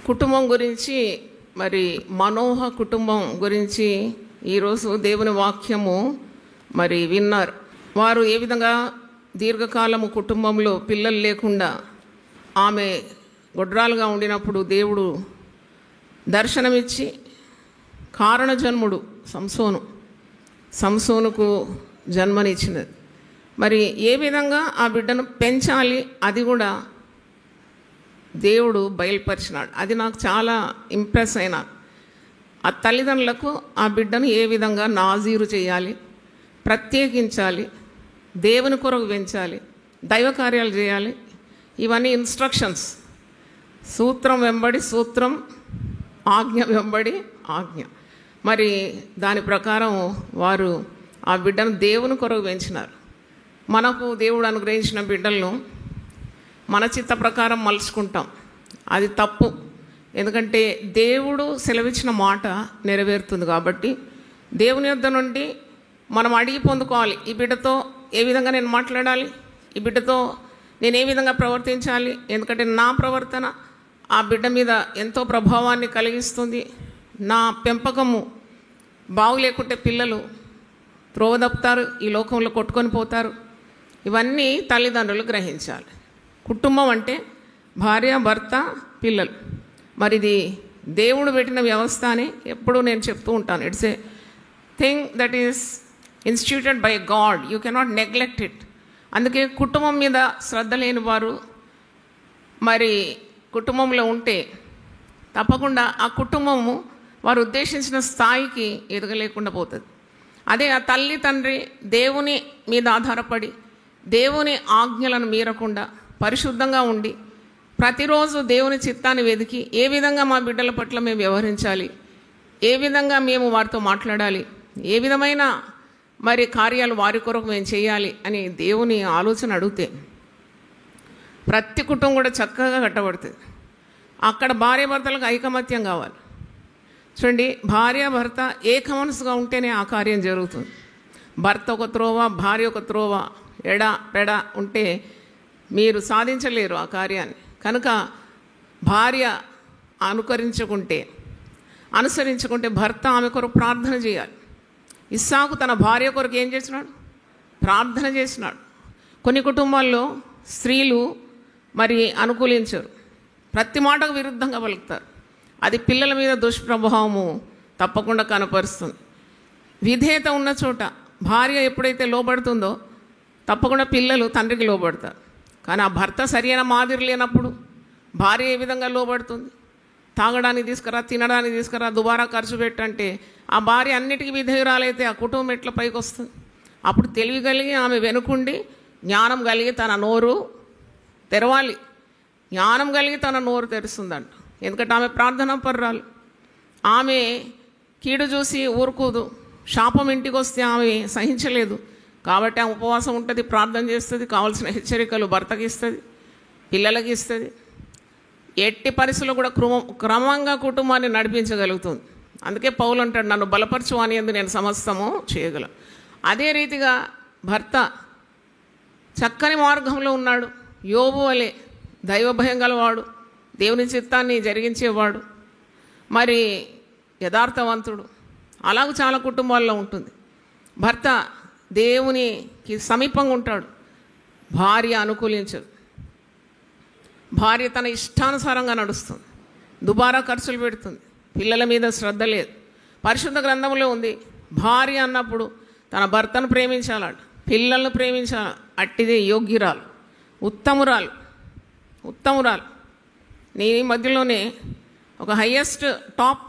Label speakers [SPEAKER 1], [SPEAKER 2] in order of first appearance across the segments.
[SPEAKER 1] కుటుంబం గురించి, మరి మనోహ కుటుంబం గురించి ఈరోజు దేవుని వాక్యము మరి విన్నారు. వారు ఏ విధంగా దీర్ఘకాలము కుటుంబంలో పిల్లలు లేకుండా ఆమె గొడ్రాలుగా ఉండినప్పుడు దేవుడు దర్శనమిచ్చి కారణజన్ముడు సంసోనుకు జన్మనిచ్చినది. మరి ఏ విధంగా ఆ బిడ్డను పెంచాలి అది కూడా దేవుడు బయలుపరిచినాడు. అది నాకు చాలా ఇంప్రెస్ అయినా. ఆ తల్లిదండ్రులకు ఆ బిడ్డను ఏ విధంగా నాజీరు చేయాలి, ప్రత్యేకించాలి, దేవుని కొరకు పెంచాలి, దైవ కార్యాలు చేయాలి, ఇవన్నీ ఇన్స్ట్రక్షన్స్. సూత్రం వెంబడి సూత్రం, ఆజ్ఞ వెంబడి ఆజ్ఞ. మరి దాని ప్రకారం వారు ఆ బిడ్డను దేవుని కొరకు పెంచినారు. మనకు దేవుడు అనుగ్రహించిన బిడ్డలను మన చిత్త ప్రకారం మలుచుకుంటాం. అది తప్పు. ఎందుకంటే దేవుడు సెలవిచ్చిన మాట నెరవేరుతుంది కాబట్టి దేవుని యొద్ద నుండి మనం అడిగి పొందుకోవాలి. ఈ బిడ్డతో ఏ విధంగా నేను మాట్లాడాలి, ఈ బిడ్డతో నేను ఏ విధంగా ప్రవర్తించాలి. ఎందుకంటే నా ప్రవర్తన ఆ బిడ్డ మీద ఎంతో ప్రభావాన్ని కలిగిస్తుంది. నా పెంపకము బాగులేకుంటే పిల్లలు త్రోవదప్పుతారు, ఈ లోకంలో కొట్టుకొని పోతారు. ఇవన్నీ తల్లిదండ్రులు గ్రహించాలి. కుటుంబం అంటే భార్య, భర్త, పిల్లలు. మరి ఇది దేవుడు పెట్టిన వ్యవస్థ అని ఎప్పుడూ నేను చెప్తూ ఉంటాను. It's a thing that is ఇన్స్టిట్యూటెడ్ by God. You cannot neglect it. అందుకే కుటుంబం మీద శ్రద్ధ లేని వారు మరి కుటుంబంలో ఉంటే తప్పకుండా ఆ కుటుంబము వారు ఉద్దేశించిన స్థాయికి ఎదగలేకుండా పోతుంది. అదే ఆ తల్లి తండ్రి దేవుని మీద ఆధారపడి దేవుని ఆజ్ఞలను మీరకుండా పరిశుద్ధంగా ఉండి ప్రతిరోజు దేవుని చిత్తాన్ని వెతికి ఏ విధంగా మా బిడ్డల పట్ల మేము వ్యవహరించాలి, ఏ విధంగా మేము వారితో మాట్లాడాలి, ఏ విధమైన మరి కార్యాలు వారి కొరకు మేము చేయాలి అని దేవుని ఆలోచన అడిగితే ప్రతి కుటుంబం కూడా చక్కగా కట్టబడుతుంది. అక్కడ భార్య భర్తలకు ఐకమత్యం కావాలి. చూడండి, భార్య భర్త ఏకమనసుగా ఉంటేనే ఆ కార్యం జరుగుతుంది. భర్త ఒక త్రోవ, భార్య ఒక త్రోవ, ఎడ పెడ ఉంటే మీరు సాధించలేరు ఆ కార్యాన్ని. కనుక భార్య అనుసరించుకుంటే భర్త ఆమె కొరకు ప్రార్థన చేయాలి. ఇస్సాకు తన భార్య కొరకు ఏం చేసినాడు? ప్రార్థన చేసినాడు. కొన్ని కుటుంబాల్లో స్త్రీలు మరి అనుకూలించరు, ప్రతి మాటకు విరుద్ధంగా పలుకుతారు. అది పిల్లల మీద దుష్ప్రభావము తప్పకుండా కనపరుస్తుంది. విధేయత ఉన్న చోట భార్య ఎప్పుడైతే లోబడుతుందో తప్పకుండా పిల్లలు తండ్రికి లోబడతారు. కానీ ఆ భర్త సరైన మాదిరి లేనప్పుడు భార్య ఏ విధంగా లోబడుతుంది? తాగడానికి తీసుకురా, తినడానికి తీసుకురా, దుబారా ఖర్చు పెట్టంటే ఆ భార్య అన్నిటికీ విధేయురాలైతే ఆ కుటుంబం ఎట్లా పైకి వస్తుంది? అప్పుడు తెలివి కలిగి ఆమె వెనుకుండి జ్ఞానం కలిగి తన నోరు తెరవాలి. జ్ఞానం కలిగి తన నోరు తెరుస్తుందంట. ఎందుకంటే ఆమె ప్రార్థనా పర్రాలు. ఆమె కీడు చూసి ఊరుకోదు. శాపం ఇంటికి వస్తే ఆమె సహించలేదు కాబట్టి ఆమె ఉపవాసం ఉంటుంది, ప్రార్థన చేస్తుంది, కావాల్సిన హెచ్చరికలు భర్తకి ఇస్తుంది, పిల్లలకి ఇస్తుంది. ఎట్టి పరిస్థితుల్లో కూడా క్రమంగా కుటుంబాన్ని నడిపించగలుగుతుంది. అందుకే పౌలు అంటాడు, నన్ను బలపరచు అని ఎందుకు నేను సమస్తము చేయగలను. అదే రీతిగా భర్త చక్కని మార్గంలో ఉన్నాడు. యోబు వలె దైవభయం గలవాడు, దేవుని చిత్తాన్ని జరిగించేవాడు, మరి యథార్థవంతుడు. అలాగూ చాలా కుటుంబాల్లో ఉంటుంది. భర్త దేవునికి సమీపంగా ఉంటాడు, భార్య అనుకూలించదు. భార్య తన ఇష్టానుసారంగా నడుస్తుంది, దుబారా ఖర్చులు పెడుతుంది, పిల్లల మీద శ్రద్ధ లేదు. పరిశుద్ధ గ్రంథంలో ఉంది, భార్య అన్నప్పుడు తన భర్తను ప్రేమించాలట, పిల్లలను ప్రేమించాలి. అట్టిదే యోగ్యురాలు, ఉత్తమురాలు. నీ మధ్యలోనే ఒక హయ్యెస్ట్ టాప్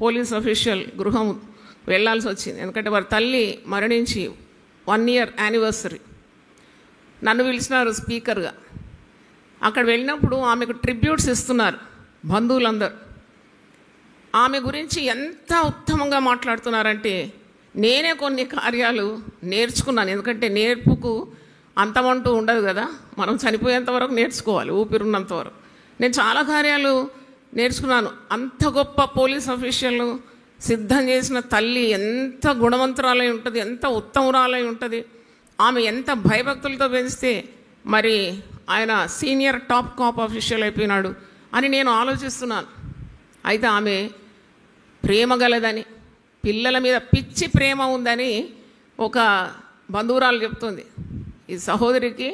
[SPEAKER 1] పోలీస్ అఫీషియల్ గృహం వెళ్ళాల్సి వచ్చింది. ఎందుకంటే వారి తల్లి మరణించి 1 year యానివర్సరీ. నన్ను పిలిచినారు స్పీకర్గా. అక్కడ వెళ్ళినప్పుడు ఆమెకు ట్రిబ్యూట్స్ ఇస్తున్నారు బంధువులందరూ. ఆమె గురించి ఎంత ఉత్తమంగా మాట్లాడుతున్నారంటే నేనే కొన్ని కార్యాలు నేర్చుకున్నాను. ఎందుకంటే నేర్పుకు అంతమంటూ ఉండదు కదా, మనం చనిపోయేంత వరకు నేర్చుకోవాలి, ఊపిరున్నంత వరకు. నేను చాలా కార్యాలు నేర్చుకున్నాను. అంత గొప్ప పోలీస్ అఫీషియల్ సిద్ధం చేసిన తల్లి ఎంత గుణవంతురాలై ఉంటుంది, ఎంత ఉత్తమురాలై ఉంటుంది. ఆమె ఎంత భయభక్తులతో పెంచితే మరి ఆయన సీనియర్ టాప్ కాప్ ఆఫీషియల్ అయిపోయినాడు. అని నేను ఆలోచిస్తున్నాను. అయితే ఆమె ప్రేమ గలదని, పిల్లల మీద పిచ్చి ప్రేమ ఉందని ఒక బంధువురాలు చెప్తుంది. ఈ సహోదరికి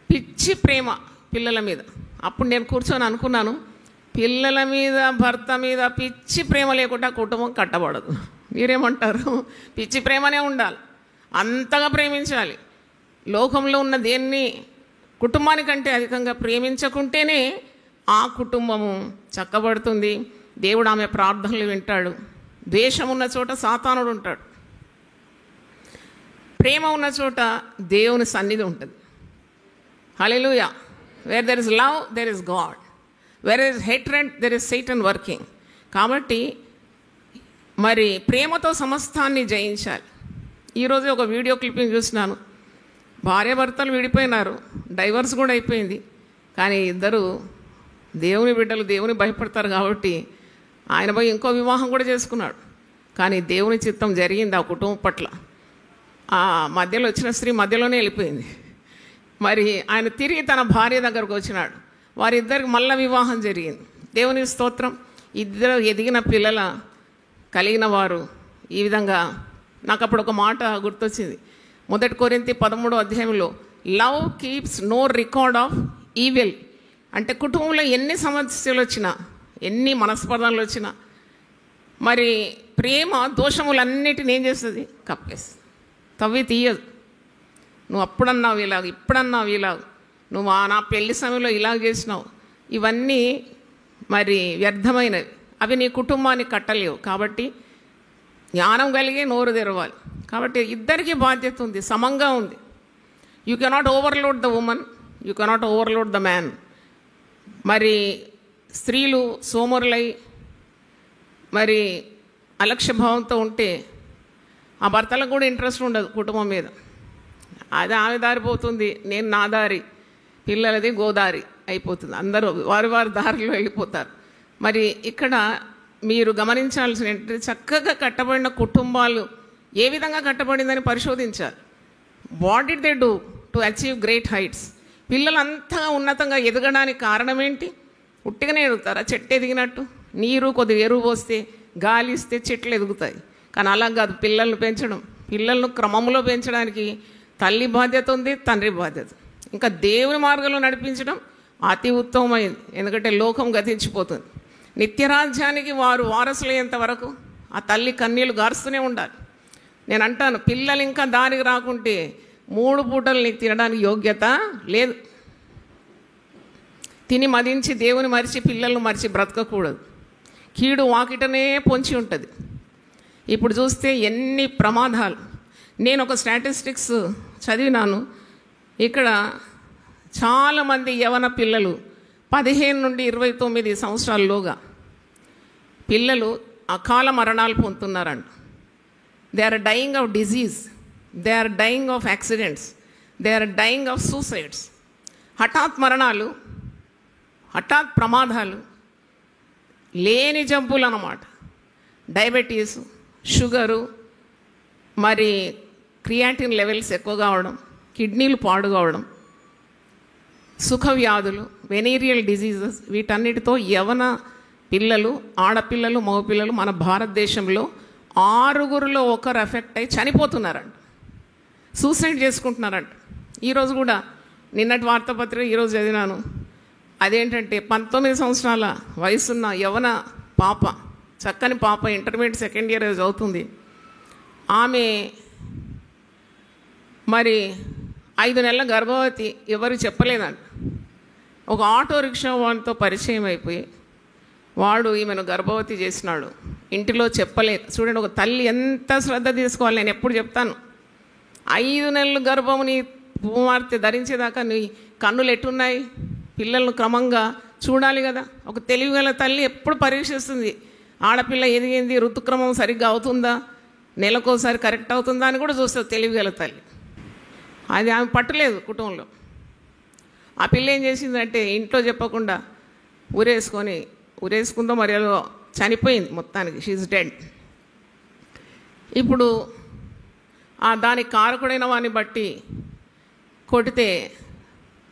[SPEAKER 1] పిచ్చి ప్రేమ పిల్లల మీద. అప్పుడు నేను కూర్చొని అనుకున్నాను, పిల్లల మీద భర్త మీద పిచ్చి ప్రేమ లేకుండా కుటుంబం కట్టబడదు. మీరేమంటారు? పిచ్చి ప్రేమనే ఉండాలి, అంతగా ప్రేమించాలి. లోకంలో ఉన్న దేన్ని కుటుంబానికంటే అధికంగా ప్రేమించకుంటేనే ఆ కుటుంబము చక్కబడుతుంది. దేవుడు ఆమె ప్రార్థనలు వింటాడు. ద్వేషం ఉన్న చోట సాతానుడు ఉంటాడు, ప్రేమ ఉన్న చోట దేవుని సన్నిధి ఉంటుంది. Hallelujah. Where there is love there is God, where is hatred there is Satan working. కాబట్టి మరి ప్రేమతో సమస్తాన్ని జయించాలి. ఈరోజు ఒక వీడియో క్లిప్పింగ్ చూసినాను. భార్యాభర్తలు విడిపోయినారు, డైవర్స్ కూడా అయిపోయింది. కానీ ఇద్దరు దేవుని బిడ్డలు, దేవుని భయపడతారు కాబట్టి ఆయన పోయి ఇంకో వివాహం కూడా చేసుకున్నాడు. కానీ దేవుని చిత్తం జరిగింది ఆ కుటుంబం పట్ల. ఆ మధ్యలో వచ్చిన స్త్రీ మధ్యలోనే వెళ్ళిపోయింది. మరి ఆయన తిరిగి తన భార్య దగ్గరకు వచ్చినాడు. వారిద్దరికి మళ్ళా వివాహం జరిగింది. దేవుని స్తోత్రం. ఇద్దరు ఎదిగిన పిల్లల కలిగిన వారు. ఈ విధంగా నాకు అప్పుడు ఒక మాట గుర్తొచ్చింది. 1 కొరింథీ 13వ అధ్యాయంలో love keeps no record of evil. అంటే కుటుంబంలో ఎన్ని సమస్యలు వచ్చినా, ఎన్ని మనస్పర్ధలు వచ్చినా, మరి ప్రేమ దోషములన్నిటిని ఏం చేస్తుంది? కప్పేస్తుంది, తవ్వి తీయదు. నువ్వు అప్పుడన్నావు ఇలాగ, ఇప్పుడన్నావు ఇలాగ, నువ్వు నా పెళ్లి సమయంలో ఇలాగ చేసినావు, ఇవన్నీ మరి వ్యర్థమైనవి. అవి నీ కుటుంబాన్ని కట్టలేవు. కాబట్టి జ్ఞానం కలిగి నోరు తెరవాలి. కాబట్టి ఇద్దరికీ బాధ్యత ఉంది, సమంగా ఉంది. You cannot overload the women, you cannot overload the man. మరి స్త్రీలు సోమరులై మరి అలక్ష్య భావంతో ఉంటే ఆ భర్తలకు కూడా ఇంట్రెస్ట్ ఉండదు కుటుంబం మీద. అది ఆమె దారి పోతుంది, నేను నా దారి, పిల్లలది గోదారి అయిపోతుంది. అందరూ వారి వారి దారిలో వెళ్ళిపోతారు. మరి ఇక్కడ మీరు గమనించాల్సిన ఏంటంటే, చక్కగా కట్టబడిన కుటుంబాలు ఏ విధంగా కట్టబడిందని పరిశోధించాలి. What did they do to achieve great heights? పిల్లలంతా ఉన్నతంగా ఎదగడానికి కారణం ఏంటి? ఉట్టిగానే ఎదుగుతారా? చెట్టు ఎదిగినట్టు నీరు కొద్దిగా ఎరువు పోస్తే, గాలి ఇస్తే చెట్లు ఎదుగుతాయి. కానీ అలా కాదు పిల్లల్ని పెంచడం. పిల్లలను క్రమంలో పెంచడానికి తల్లి బాధ్యత ఉంది, తండ్రి బాధ్యత. ఇంకా దేవుని మార్గంలో నడిపించడం అతి ఉత్తమమైంది. ఎందుకంటే లోకం గతించిపోతుంది. నిత్యరాజ్యానికి వారు వారసులయ్యేంత వరకు ఆ తల్లి కన్నీళ్ళు గారుస్తూనే ఉండాలి. నేను అంటాను, పిల్లలు ఇంకా దారికి రాకుంటే 3 పూటలు నీకు తినడానికి యోగ్యత లేదు. తిని మదించి దేవుని మరిచి పిల్లలను మరిచి బ్రతకకూడదు. కీడు వాకిటనే పొంచి ఉంటుంది. ఇప్పుడు చూస్తే ఎన్ని ప్రమాదాలు. నేను ఒక స్టాటిస్టిక్స్ చదివినాను. ఇక్కడ చాలామంది యవన పిల్లలు 15 నుండి 29 సంవత్సరాల్లోగా పిల్లలు అకాల మరణాలు పొందుతున్నారంట. They are dying of disease, they are dying of accidents, they are dying of suicides. హఠాత్ మరణాలు, హఠాత్ ప్రమాదాలు, లేని జబ్బులు అన్నమాట. డయాబెటీస్, షుగరు, మరి క్రియాటిన్ లెవెల్స్ ఎక్కువగా అవడం, కిడ్నీలు పాడు కావడం, సుఖ వ్యాధులు, వెనీరియల్ డిజీజెస్, వీటన్నిటితో యవన పిల్లలు, ఆడపిల్లలు, మగపిల్లలు మన భారతదేశంలో 6గురిలో 1 ఎఫెక్ట్ అయి చనిపోతున్నారంట, సూసైడ్ చేసుకుంటున్నారంట. ఈరోజు కూడా నిన్నటి వార్తాపత్రిక ఈరోజు చదివినాను. అదేంటంటే 19 సంవత్సరాల వయసున్న యవన పాప, చక్కని పాప, ఇంటర్మీడియట్ సెకండ్ ఇయర్ చదువుతుంది. ఆమె మరి 5 నెలల గర్భవతి, ఎవరు చెప్పలేదంట. ఒక ఆటో రిక్షా వాడితో పరిచయం అయిపోయి వాడు ఈమెను గర్భవతి చేసినాడు. ఇంటిలో చెప్పలేదు. చూడండి, ఒక తల్లి ఎంత శ్రద్ధ తీసుకోవాలి. నేను ఎప్పుడు చెప్తాను, 5 నెలలు గర్భము నీ కుమార్తె ధరించేదాకా నీ కన్నులు ఎట్టున్నాయి? పిల్లలను క్రమంగా చూడాలి కదా. ఒక తెలివిగల తల్లి ఎప్పుడు పరీక్షిస్తుంది, ఆడపిల్ల ఎదిగింది, ఋతుక్రమం సరిగ్గా అవుతుందా, నెలకోసారి కరెక్ట్ అవుతుందా అని కూడా చూస్తుంది తెలివిగల తల్లి. అది ఆమె పట్టలేదు కుటుంబంలో. ఆ పిల్ల ఏం చేసిందంటే ఇంట్లో చెప్పకుండా ఊరేసుకుందో మరి ఏదో చనిపోయింది మొత్తానికి. She's dead. ఇప్పుడు దానికి కారకుడైన వాడిని బట్టి కొడితే,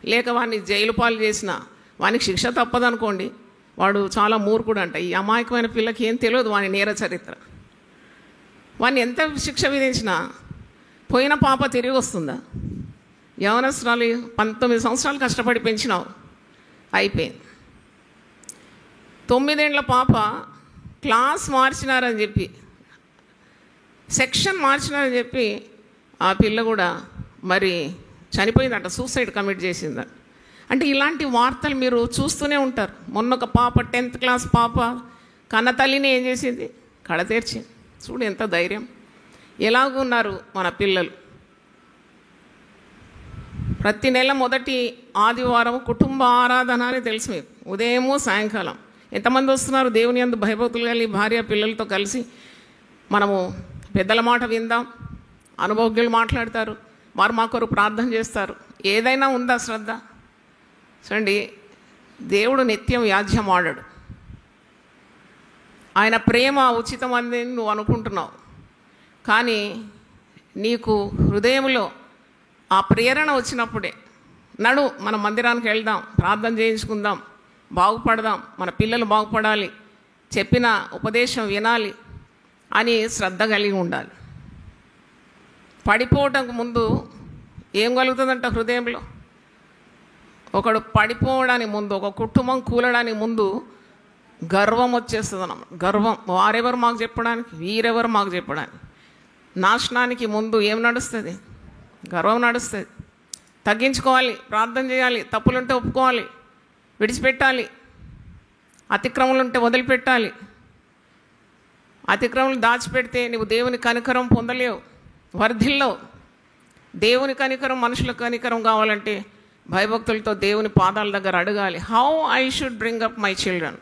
[SPEAKER 1] లేక వాడిని జైలు పాలు చేసిన, వానికి శిక్ష తప్పదనుకోండి, వాడు చాలా మూర్ఖుడు అంట. ఈ అమాయకమైన పిల్లకి ఏం తెలియదు వాని నేర చరిత్ర. వాడిని ఎంత శిక్ష విధించినా పోయిన పాప తిరిగి వస్తుందా? యవనస్తురాలు 19 సంవత్సరాలు కష్టపడి పెంచినావు, అయిపోయింది. 9 ఏళ్ల పాప క్లాస్ మార్చినారని చెప్పి, సెక్షన్ మార్చినారని చెప్పి ఆ పిల్ల కూడా మరి చనిపోయిందంట, సూసైడ్ కమిట్ చేసిందంట. అంటే ఇలాంటి వార్తలు మీరు చూస్తూనే ఉంటారు. మొన్న ఒక పాప 10th క్లాస్ పాప కన్న తల్లిని ఏం చేసింది? కళ తెరిచింది. చూడు ఎంత ధైర్యం. ఎలాగున్నారు మన పిల్లలు. ప్రతి నెల మొదటి ఆదివారం కుటుంబ ఆరాధన అని తెలుసు మీకు. ఉదయము సాయంకాలం ఎంతమంది వస్తున్నారు దేవుని యందు భయభక్తులు కలిగి భార్య పిల్లలతో కలిసి మనము పెద్దల మాట విందాం. అనుభవజ్ఞులు మాట్లాడతారు, వారు మా కొరకు ప్రార్థన చేస్తారు. ఏదైనా ఉందా శ్రద్ధ? చూడండి, దేవుడు నిత్యం వ్యాజ్యం ఆడాడు. ఆయన ప్రేమ ఉచితం అని నువ్వు అనుకుంటున్నావు, కానీ నీకు హృదయంలో ఆ ప్రేరణ వచ్చినప్పుడే నడు మన మందిరానికి వెళ్దాం, ప్రార్థన చేయించుకుందాం, బాగుపడదాం, మన పిల్లలు బాగుపడాలి, చెప్పిన ఉపదేశం వినాలి అని శ్రద్ధ కలిగి ఉండాలి. పడిపోవటానికి ముందు ఏం కలుగుతుందంట హృదయంలో? ఒకడు పడిపోవడానికి ముందు, ఒక కుటుంబం కూలడానికి ముందు గర్వం వచ్చేస్తుంది అన్నమాట. గర్వం. వారెవరు మాకు చెప్పడానికి, వీరెవరు మాకు చెప్పడానికి. నాశనానికి ముందు ఏం నడుస్తుంది? గర్వం నడుస్తుంది. తగ్గించుకోవాలి, ప్రార్థన చేయాలి, తప్పులుంటే ఒప్పుకోవాలి, విడిచిపెట్టాలి, అతిక్రమలు ఉంటే వదిలిపెట్టాలి. అతిక్రమలు దాచిపెడితే నువ్వు దేవుని కనికరం పొందలేవు, వర్ధిల్లో. దేవుని కనికరం, మనుషుల కనికరం కావాలంటే భయభక్తులతో దేవుని పాదాల దగ్గర అడగాలి. How I should bring up my children.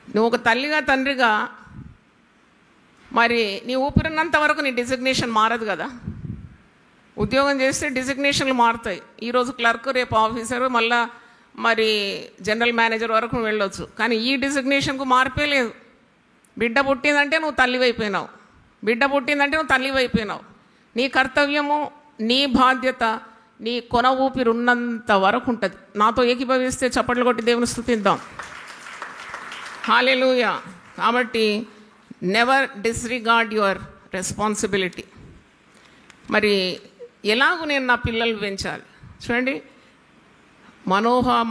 [SPEAKER 1] నువ్వు ఒక తల్లిగా తండ్రిగా మరి నీ ఊపిరినంత వరకు నీ డిజిగ్నేషన్ మారదు కదా. ఉద్యోగం చేస్తే డిజిగ్నేషన్లు మారుతాయి. ఈరోజు క్లర్క్, రేపు ఆఫీసరు, మళ్ళా మరి జనరల్ మేనేజర్ వరకు వెళ్ళొచ్చు. కానీ ఈ డిజిగ్నేషన్కు మార్పే లేదు. బిడ్డ పుట్టిందంటే నువ్వు తల్లివైపోయినావు, బిడ్డ పుట్టిందంటే నువ్వు తల్లివైపోయినావు. నీ కర్తవ్యము, నీ బాధ్యత నీ కొన ఊపిరి ఉన్నంత వరకు ఉంటుంది. నాతో ఏకీభవిస్తే చప్పట్లు కొట్టి దేవుని స్తుతిద్దాం. హల్లెలూయా. కాబట్టి నెవర్ డిస్రిగార్డ్ యువర్ రెస్పాన్సిబిలిటీ. మరి ఎలాగూ నేను నా పిల్లలు పెంచాలి? చూడండి,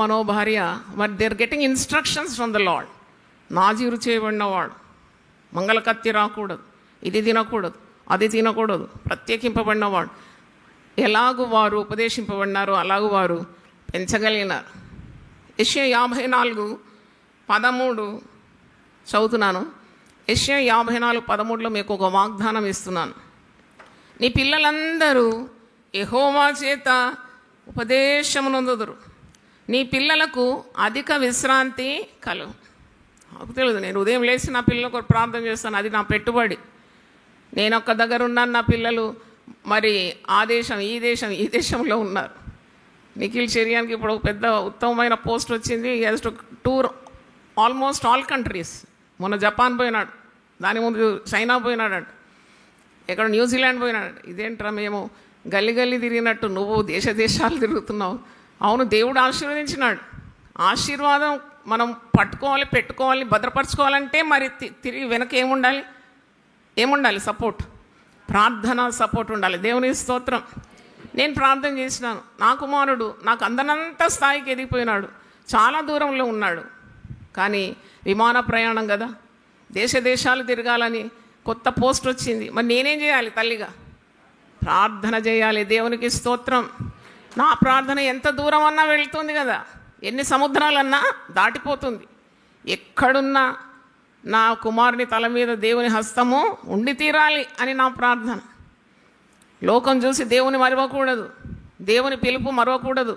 [SPEAKER 1] మనోభార్య మరి they are getting instructions from the Lord. నాజీరు చేయబడినవాడు, మంగళకత్తి రాకూడదు, ఇది తినకూడదు, అది తినకూడదు, ప్రత్యేకింపబడినవాడు. ఎలాగూ వారు ఉపదేశింపబడినారో అలాగూ వారు పెంచగలిగినారు. యెషయా 54:13 చదువుతున్నాను. యెషయా 54:13లో మీకు ఒక వాగ్దానం ఇస్తున్నాను. నీ పిల్లలందరూ యెహోవా చేత ఉపదేశమునందుదురు, నీ పిల్లలకు అధిక విశ్రాంతి కలుగు. నాకు తెలియదు, నేను ఉదయం లేచి నా పిల్లలకు ప్రార్థన చేస్తాను, అది నా పెట్టుబడి. నేను ఒక్క దగ్గర ఉన్నాను, నా పిల్లలు మరి ఆ దేశం ఈ దేశంలో ఉన్నారు. నిఖిల్ చెరియానికి ఇప్పుడు ఒక పెద్ద ఉత్తమమైన పోస్ట్ వచ్చింది. Has to tour almost all countries. మొన్న జపాన్ పోయినాడు, దాని ముందు చైనా పోయినాడంట, ఎక్కడ న్యూజిలాండ్ పోయినాడు. ఇదేంట్రా మేము గల్లి తిరిగినట్టు నువ్వు దేశాలు తిరుగుతున్నావు. అవును, దేవుడు ఆశీర్వదించినాడు. ఆశీర్వాదం మనం పట్టుకోవాలి, పెట్టుకోవాలి, భద్రపరచుకోవాలంటే మరి తిరిగి వెనక ఏముండాలి? సపోర్ట్, ప్రార్థన సపోర్ట్ ఉండాలి. దేవుని స్తోత్రం. నేను ప్రార్థన చేసినాను. నా కుమారుడు నాకు అందనంత స్థాయికి ఎదిగిపోయినాడు, చాలా దూరంలో ఉన్నాడు. కానీ విమాన ప్రయాణం కదా, దేశాలు తిరగాలని కొత్త పోస్ట్ వచ్చింది. మరి నేనేం చేయాలి? తల్లిగా ప్రార్థన చేయాలి. దేవునికి స్తోత్రం. నా ప్రార్థన ఎంత దూరం అన్నా వెళ్తుంది కదా, ఎన్ని సముద్రాలన్నా దాటిపోతుంది. ఎక్కడున్నా నా కుమారుని తల మీద దేవుని హస్తము ఉండి తీరాలి అని నా ప్రార్థన. లోకం చూసి దేవుని మరవకూడదు, దేవుని పిలుపు మరవకూడదు.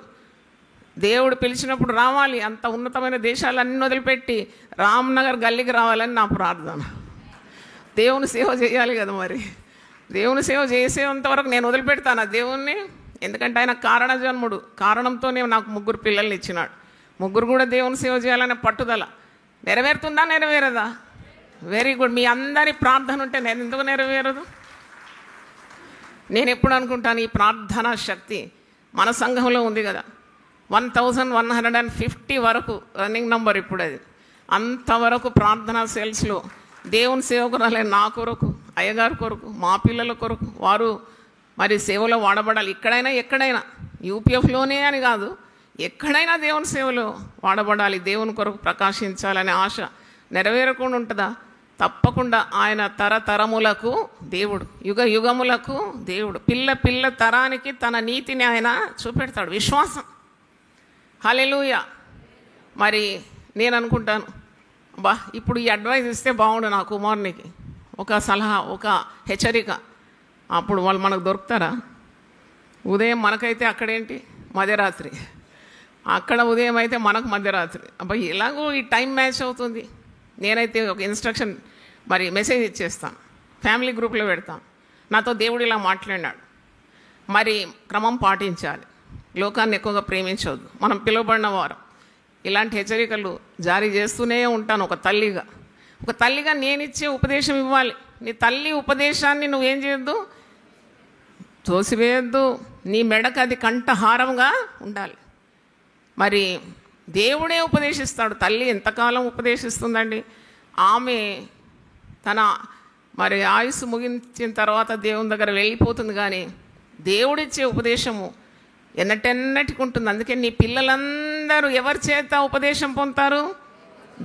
[SPEAKER 1] దేవుడు పిలిచినప్పుడు రావాలి. అంత ఉన్నతమైన దేశాలన్నీ వదిలిపెట్టి రామ్నగర్ గల్లీకి రావాలని నా ప్రార్థన. దేవుని సేవ చేయాలి కదా, మరి దేవుని సేవ చేసేంతవరకు నేను వదిలిపెడతాను దేవుణ్ణి. ఎందుకంటే ఆయన కారణ జన్ముడు. కారణంతోనే నాకు 3 పిల్లల్ని ఇచ్చినాడు. 3 కూడా దేవుని సేవ చేయాలనే పట్టుదల. నెరవేరుతుందా? నెరవేరదా? Very good. మీ అందరి ప్రార్థన ఉంటే నేను ఎందుకు నెరవేరదు? నేను ఎప్పుడు అనుకుంటాను, ఈ ప్రార్థనా శక్తి మన సంఘంలో ఉంది కదా. 1150 వరకు రన్నింగ్ నంబర్ ఇప్పుడు అది. అంతవరకు ప్రార్థనా సెల్స్లో దేవుని సేవకురాలైన నా కొరకు, అయ్యగారి కొరకు, మా పిల్లల కొరకు వారు మరి సేవలో వాడబడాలి. ఎక్కడైనా యూపీఎఫ్లోనే అని కాదు, ఎక్కడైనా దేవుని సేవలో వాడబడాలి, దేవుని కొరకు ప్రకాశించాలనే ఆశ నెరవేరకుండా ఉంటుందా? తప్పకుండా. ఆయన తరతరములకు దేవుడు, యుగ యుగములకు దేవుడు. పిల్ల తరానికి తన నీతిని ఆయన చూపెడతాడు. విశ్వాసం. హల్లెలూయా. మరి నేను అనుకుంటాను, ఇప్పుడు ఈ అడ్వైజ్ ఇస్తే బాగుండు నా కుమారునికి, ఒక సలహా, ఒక హెచ్చరిక. అప్పుడు వాళ్ళు మనకు దొరుకుతారా? ఉదయం మనకైతే అక్కడేంటి మధ్యరాత్రి, అక్కడ ఉదయం అయితే మనకు మధ్యరాత్రి. ఎలాగో ఈ టైం మ్యాచ్ అవుతుంది. నేనైతే ఒక ఇన్స్ట్రక్షన్ మరి మెసేజ్ ఇచ్చేస్తాను, ఫ్యామిలీ గ్రూప్లో పెడతాను. నాతో దేవుడు ఇలా మాట్లాడినాడు, మరి క్రమం పాటించాలి, లోకాన్ని ఎక్కువగా ప్రేమించవద్దు, మనం పిలువబడిన వారు. ఇలాంటి హెచ్చరికలు జారీ చేస్తూనే ఉంటాను. ఒక తల్లిగా నేను ఇచ్చే ఉపదేశం ఇవ్వాలి. నీ తల్లి ఉపదేశాన్ని నువ్వేం చేయొద్దు, తోసివేయద్దు. నీ మెడకు అది కంఠహారంగా ఉండాలి. మరి దేవుడే ఉపదేశిస్తాడు. తల్లి ఎంతకాలం ఉపదేశిస్తుందండి? ఆమె తన మరి ఆయుస్సు ముగించిన తర్వాత దేవుని దగ్గర వెళ్ళిపోతుంది, కానీ దేవుడిచ్చే ఉపదేశము ఎన్నటెన్నటికి ఉంటుంది. అందుకే నీ పిల్లలందరూ ఎవరి చేత ఉపదేశం పొందుతారు?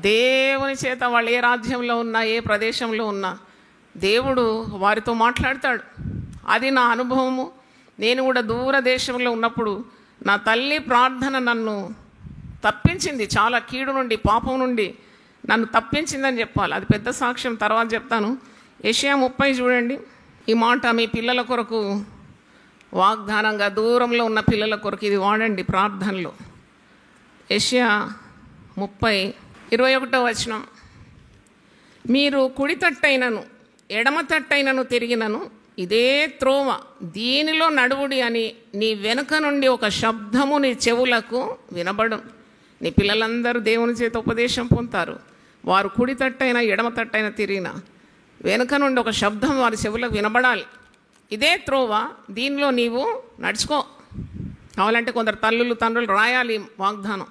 [SPEAKER 1] దేవుని చేత. వాళ్ళు ఏ రాజ్యంలో ఉన్నా, ఏ ప్రదేశంలో ఉన్నా దేవుడు వారితో మాట్లాడతాడు. అది నా అనుభవము. నేను కూడా దూర దేశంలో ఉన్నప్పుడు నా తల్లి ప్రార్థన నన్ను తప్పించింది, చాలా కీడు నుండి, పాపం నుండి నన్ను తప్పించిందని చెప్పాలి. అది పెద్ద సాక్ష్యం, తర్వాత చెప్తాను. యెషయా 30 చూడండి. ఈ మాట మీ పిల్లల కొరకు వాగ్దానంగా, దూరంలో ఉన్న పిల్లల కొరకు ఇది వాడండి ప్రార్థనలో. యెషయా 30:21 మీరు కుడి తట్టైనను ఎడమ తట్టైనను తిరిగినను ఇదే త్రోవ, దీనిలో నడువుడి అని నీ వెనుక నుండి ఒక శబ్దము నీ చెవులకు వినబడు. నీ పిల్లలందరూ దేవుని చేత ఉపదేశం పొందుతారు. వారు కుడి తట్టైనా ఎడమ తట్టైనా తిరిగిన వెనుక నుండి ఒక శబ్దం వారి చెవులకు వినబడాలి. ఇదే త్రోవ, దీనిలో నీవు నడుచుకో. కావాలంటే కొందరు తండ్రులు రాయాలి వాగ్దానం.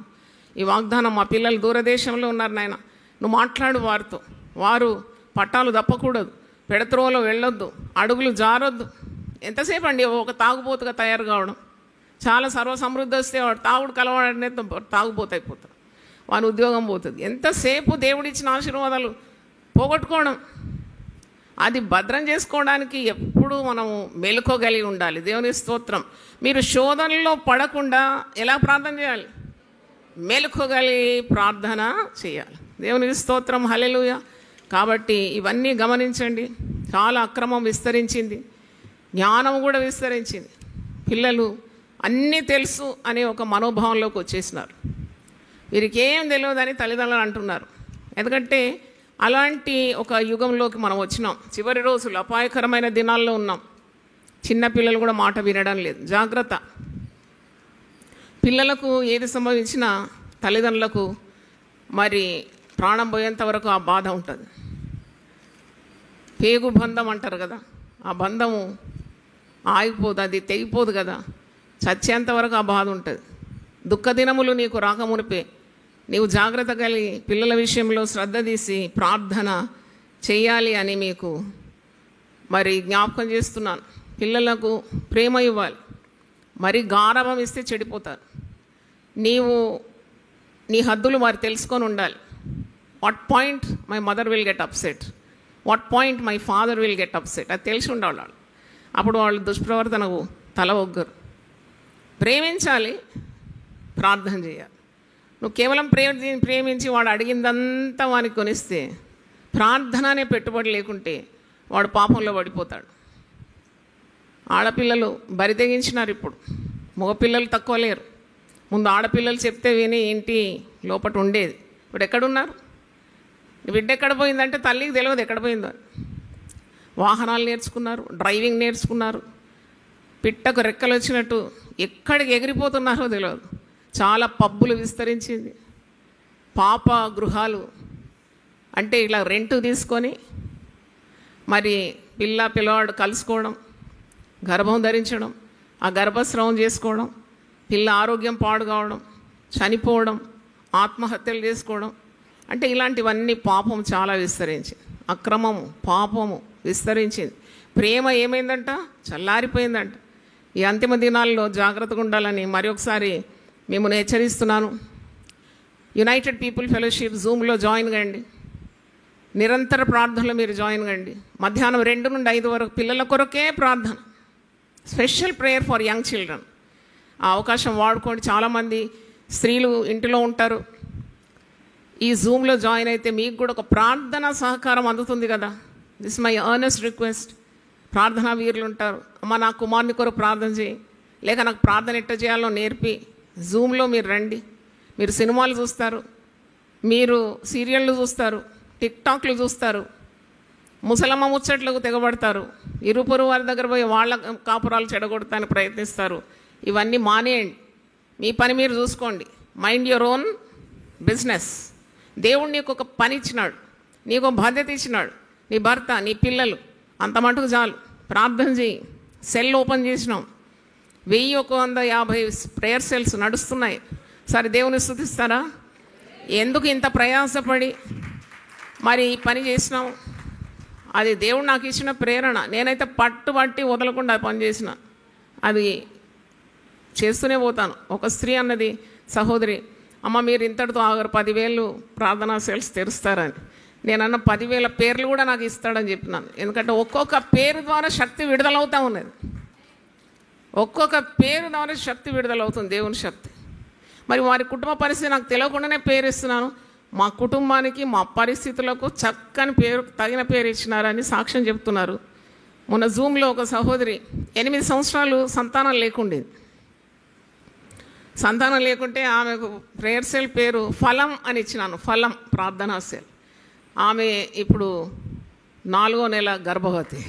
[SPEAKER 1] ఈ వాగ్దానం మా పిల్లలు దూరదేశంలో ఉన్నారు నాయన, నువ్వు మాట్లాడు వారితో. వారు పట్టాలు తప్పకూడదు, పెడత్రోవలో వెళ్ళొద్దు, అడుగులు జారొద్దు. ఎంతసేపు అండి ఒక తాగుబోతుగా తయారు కావడం. చాలా సర్వసమృద్ధి వస్తే వాడు తాగుడు కలవాడనే తాగుబోతు అయిపోతాడు, వాని ఉద్యోగం పోతుంది. ఎంతసేపు దేవుడిచ్చిన ఆశీర్వాదాలు పోగొట్టుకోవడం. అది భద్రం చేసుకోవడానికి ఎప్పుడూ మనము మెలుకోగలిగి ఉండాలి. దేవుని స్తోత్రం. మీరు శోధనలో పడకుండా ఎలా ప్రార్థన చేయాలి? మెలుకోగలిగి ప్రార్థన చేయాలి. దేవునికి స్తోత్రం. హల్లెలూయా. కాబట్టి ఇవన్నీ గమనించండి. చాలా అక్రమం విస్తరించింది, జ్ఞానం కూడా విస్తరించింది. పిల్లలు అన్నీ తెలుసు అనే ఒక మనోభావంలోకి వచ్చేసినారు. వీరికి ఏం తెలియదని తల్లిదండ్రులు అంటున్నారు. ఎందుకంటే అలాంటి ఒక యుగంలోకి మనం వచ్చినాం. చివరి రోజులు, అపాయకరమైన దినాల్లో ఉన్నాం. చిన్నపిల్లలు కూడా మాట వినడం లేదు. జాగ్రత్త. పిల్లలకు ఏది సంభవించినా తల్లిదండ్రులకు మరి ప్రాణం పోయేంత వరకు ఆ బాధ ఉంటుంది. పేగు బంధం అంటారు కదా, ఆ బంధము ఆగిపోదు, అది తెగిపోదు కదా. చచ్చేంత వరకు ఆ బాధ ఉంటుంది. దుఃఖదినములు నీకు రాకమునిపే నీవు జాగ్రత్త కలిగి పిల్లల విషయంలో శ్రద్ధ తీసి ప్రార్థన చేయాలి అని మీకు మరి జ్ఞాపకం చేస్తున్నాను. పిల్లలకు ప్రేమ ఇవ్వాలి. మరి గారవం ఇస్తే చెడిపోతారు. నీ హద్దులు వారు తెలుసుకొని ఉండాలి. What point my mother will get upset, what point my father will get upset, అది తెలిసి ఉండాలి వాళ్ళు. అప్పుడు వాళ్ళు దుష్ప్రవర్తనకు తల ఒగ్గరు. ప్రేమించాలి, ప్రార్థన చేయాలి. నువ్వు కేవలం ప్రేమించి వాడు అడిగిందంతా వానికి కొనిస్తే, ప్రార్థన అనే పెట్టుబడి లేకుంటే వాడు పాపంలో పడిపోతాడు. ఆడపిల్లలు బరి తెగించినారు. ఇప్పుడు మగపిల్లలు తక్కువ లేరు. ముందు ఆడపిల్లలు చెప్తే విని ఇంటి లోపట ఉండేది. ఇప్పుడు ఎక్కడున్నారు? బిడ్డ ఎక్కడ పోయిందంటే తల్లికి తెలియదు ఎక్కడ పోయిందో. వాహనాలు నేర్చుకున్నారు, డ్రైవింగ్ నేర్చుకున్నారు, పిట్టకు రెక్కలు వచ్చినట్టు ఎక్కడికి ఎగిరిపోతున్నారో తెలియదు. చాలా పబ్బులు విస్తరించింది. పాప గృహాలు అంటే ఇలా రెంట్ తీసుకొని మరి పిల్లవాడు కలుసుకోవడం, గర్భం ధరించడం, ఆ గర్భస్రావం చేసుకోవడం, పిల్ల ఆరోగ్యం పాడు కావడం, చనిపోవడం, ఆత్మహత్యలు చేసుకోవడం, అంటే ఇలాంటివన్నీ పాపం చాలా విస్తరించింది. అక్రమము, పాపము విస్తరించింది. ప్రేమ ఏమైందంట? చల్లారిపోయిందంట. ఈ అంతిమ దినాల్లో జాగ్రత్తగా ఉండాలని మరొకసారి మిమ్మల్ని హెచ్చరిస్తున్నాను. యునైటెడ్ పీపుల్ ఫెలోషిప్ జూమ్లో జాయిన్ కండి. నిరంతర ప్రార్థనలో మీరు జాయిన్ కండి. మధ్యాహ్నం 2 నుండి 5 వరకు పిల్లల కొరకే ప్రార్థన, special prayer for young children. ఆ అవకాశం వాడుకోండి. చాలామంది స్త్రీలు ఇంటిలో ఉంటారు. ఈ జూమ్లో జాయిన్ అయితే మీకు కూడా ఒక ప్రార్థన సహకారం అందుతుంది కదా. This my earnest request. ప్రార్థనా వీరులు ఉంటారు. అమ్మ నా కుమారుని కొరకు ప్రార్థన చేయి, లేక నాకు ప్రార్థన ఎట్ట చేయాలో నేర్పి జూమ్లో మీరు రండి. మీరు సినిమాలు చూస్తారు, మీరు సీరియళ్ళు చూస్తారు, టిక్టాక్లు చూస్తారు, ముసలమ్మ ముచ్చట్లకు తెగబడతారు, ఇరుపొరు వారి దగ్గర పోయి వాళ్ళ కాపురాలు చెడగొడతానికి ప్రయత్నిస్తారు. ఇవన్నీ మానేయండి. మీ పని మీరు చూసుకోండి. Mind your own business. దేవుడు నీకు ఒక పని ఇచ్చినాడు, నీకు ఒక బాధ్యత ఇచ్చినాడు. నీ భర్త, నీ పిల్లలు, అంత మటుకు చాలు. ప్రార్థన చేయి. సెల్ ఓపెన్ చేసినాం, 1150 ప్రేయర్ సెల్స్ నడుస్తున్నాయి. సరే దేవుని స్తుతిస్తారా? ఎందుకు ఇంత ప్రయాసపడి మరి ఈ పని చేసినాం? అది దేవుడు నాకు ఇచ్చిన ప్రేరణ. నేనైతే పట్టుబట్టి వదలకుండా పని చేసిన, అది చేస్తూనే పోతాను. ఒక స్త్రీ అన్నది, సహోదరి, అమ్మ మీరు ఇంతటితో ఆగరు, 10,000 ప్రార్థనా సెల్స్ తెరుస్తారని. నేనన్న 10,000 పేర్లు కూడా నాకు ఇస్తాడని చెప్పినాను. ఎందుకంటే ఒక్కొక్క పేరు ద్వారా శక్తి విడుదలవుతూ ఉన్నది. ఒక్కొక్క పేరు ద్వారా శక్తి విడుదలవుతుంది, దేవుని శక్తి. మరి వారి కుటుంబ పరిస్థితి నాకు తెలియకుండానే పేరు ఇస్తున్నాను. మా కుటుంబానికి, మా పరిస్థితులకు చక్కని పేరు, తగిన పేరు ఇచ్చినారని సాక్ష్యం చెప్తున్నారు. మొన్న జూమ్లో ఒక సహోదరి 8 సంవత్సరాలు సంతానం లేకుండేది. సంతానం లేకుంటే ఆమెకు ప్రేయర్ సెల్ పేరు ఫలం అని ఇచ్చినాను. ఫలం ప్రార్థనా సెల్. ఆమె ఇప్పుడు 4వ నెల గర్భవతి.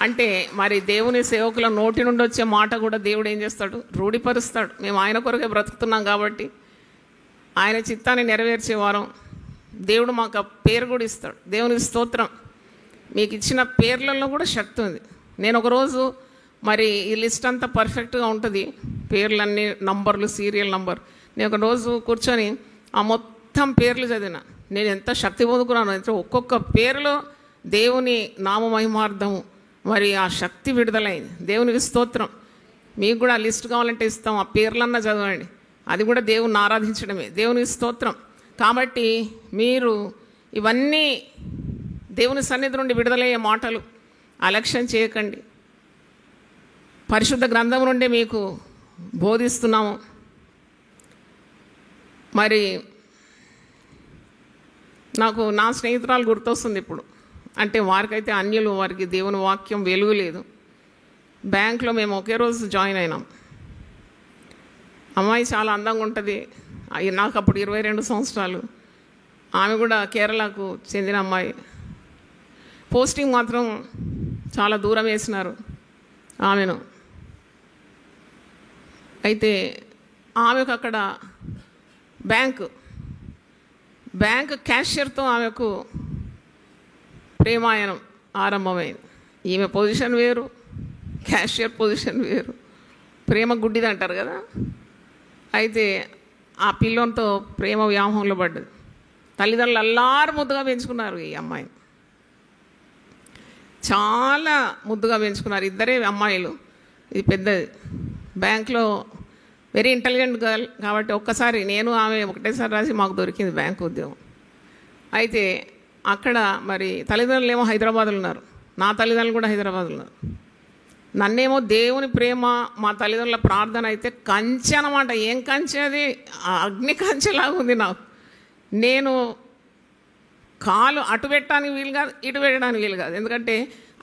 [SPEAKER 1] అంటే మరి దేవుని సేవకుల నోటి నుండి వచ్చే మాట కూడా దేవుడు ఏం చేస్తాడు? రూఢిపరుస్తాడు. మేము ఆయన కొరకే బ్రతుకుతున్నాం కాబట్టి ఆయన చిత్తాన్ని నెరవేర్చేవారం. దేవుడు మాకు ఆ పేరు కూడా ఇస్తాడు. దేవునికి స్తోత్రం. మీకు ఇచ్చిన పేర్లలో కూడా శక్తి ఉంది. నేను ఒకరోజు మరి ఈ లిస్ట్ అంతా పర్ఫెక్ట్గా ఉంటుంది, పేర్లన్నీ, నంబర్లు, సీరియల్ నంబర్. నేను ఒక రోజు కూర్చొని ఆ మొత్తం పేర్లు చదివిన. నేను ఎంత శక్తి పొందుకున్నాను అంటే ఒక్కొక్క పేరులో దేవుని నామమహిమార్థము మరి ఆ శక్తి విడుదలైంది. దేవునికి స్తోత్రం. మీకు కూడా లిస్ట్ కావాలంటే ఇస్తాం, ఆ పేర్లన్నా చదవండి. అది కూడా దేవుని ఆరాధించడమే. దేవునికి స్తోత్రం. కాబట్టి మీరు ఇవన్నీ దేవుని సన్నిధి నుండి విడుదలయ్యే మాటలు అలక్ష్యం చేయకండి. పరిశుద్ధ గ్రంథం నుండి మీకు బోధిస్తున్నాము. మరి నాకు నా స్నేహితురాలు గుర్తొస్తుంది ఇప్పుడు. అంటే వారికైతే అన్యులు, వారికి దేవుని వాక్యం వెలుగు లేదు. బ్యాంక్లో మేము ఒకే రోజు జాయిన్ అయినాం. అమ్మాయి చాలా అందంగా ఉంటుంది. నాకు అప్పుడు 22 సంవత్సరాలు. ఆమె కూడా కేరళకు చెందిన అమ్మాయి. పోస్టింగ్ మాత్రం చాలా దూరం వేసినారు ఆమెను. అయితే ఆమెకు అక్కడ బ్యాంక్ క్యాషియర్తో ఆమెకు ప్రేమాయణం ఆరంభమైంది. ఈమె పొజిషన్ వేరు, క్యాషియర్ పొజిషన్ వేరు. ప్రేమ గుడ్డిది అంటారు కదా. అయితే ఆ పిల్లంతో ప్రేమ వ్యామోహంలో పడ్డది. తల్లిదండ్రులు అల్లారు ముద్దుగా పెంచుకున్నారు ఈ అమ్మాయిని. చాలా ముద్దుగా పెంచుకున్నారు. ఇద్దరే అమ్మాయిలు. ఇది పెద్దది. బ్యాంక్లో వెరీ ఇంటెలిజెంట్ గర్ల్ కాబట్టి ఒక్కసారి నేను ఆమె ఒకటేసారి రాసి మాకు దొరికింది బ్యాంక్ ఉద్యోగం. అయితే అక్కడ మరి తల్లిదండ్రులు ఏమో హైదరాబాద్లో ఉన్నారు, నా తల్లిదండ్రులు కూడా హైదరాబాద్లో ఉన్నారు. నన్నేమో దేవుని ప్రేమ, మా తల్లిదండ్రుల ప్రార్థన అయితే కంచె అన్నమాట. ఏం కంచె అది? అగ్ని కంచెలాగా ఉంది నాకు. నేను కాలు అటు పెట్టడానికి వీలు కాదు, ఇటు పెట్టడానికి వీలు కాదు. ఎందుకంటే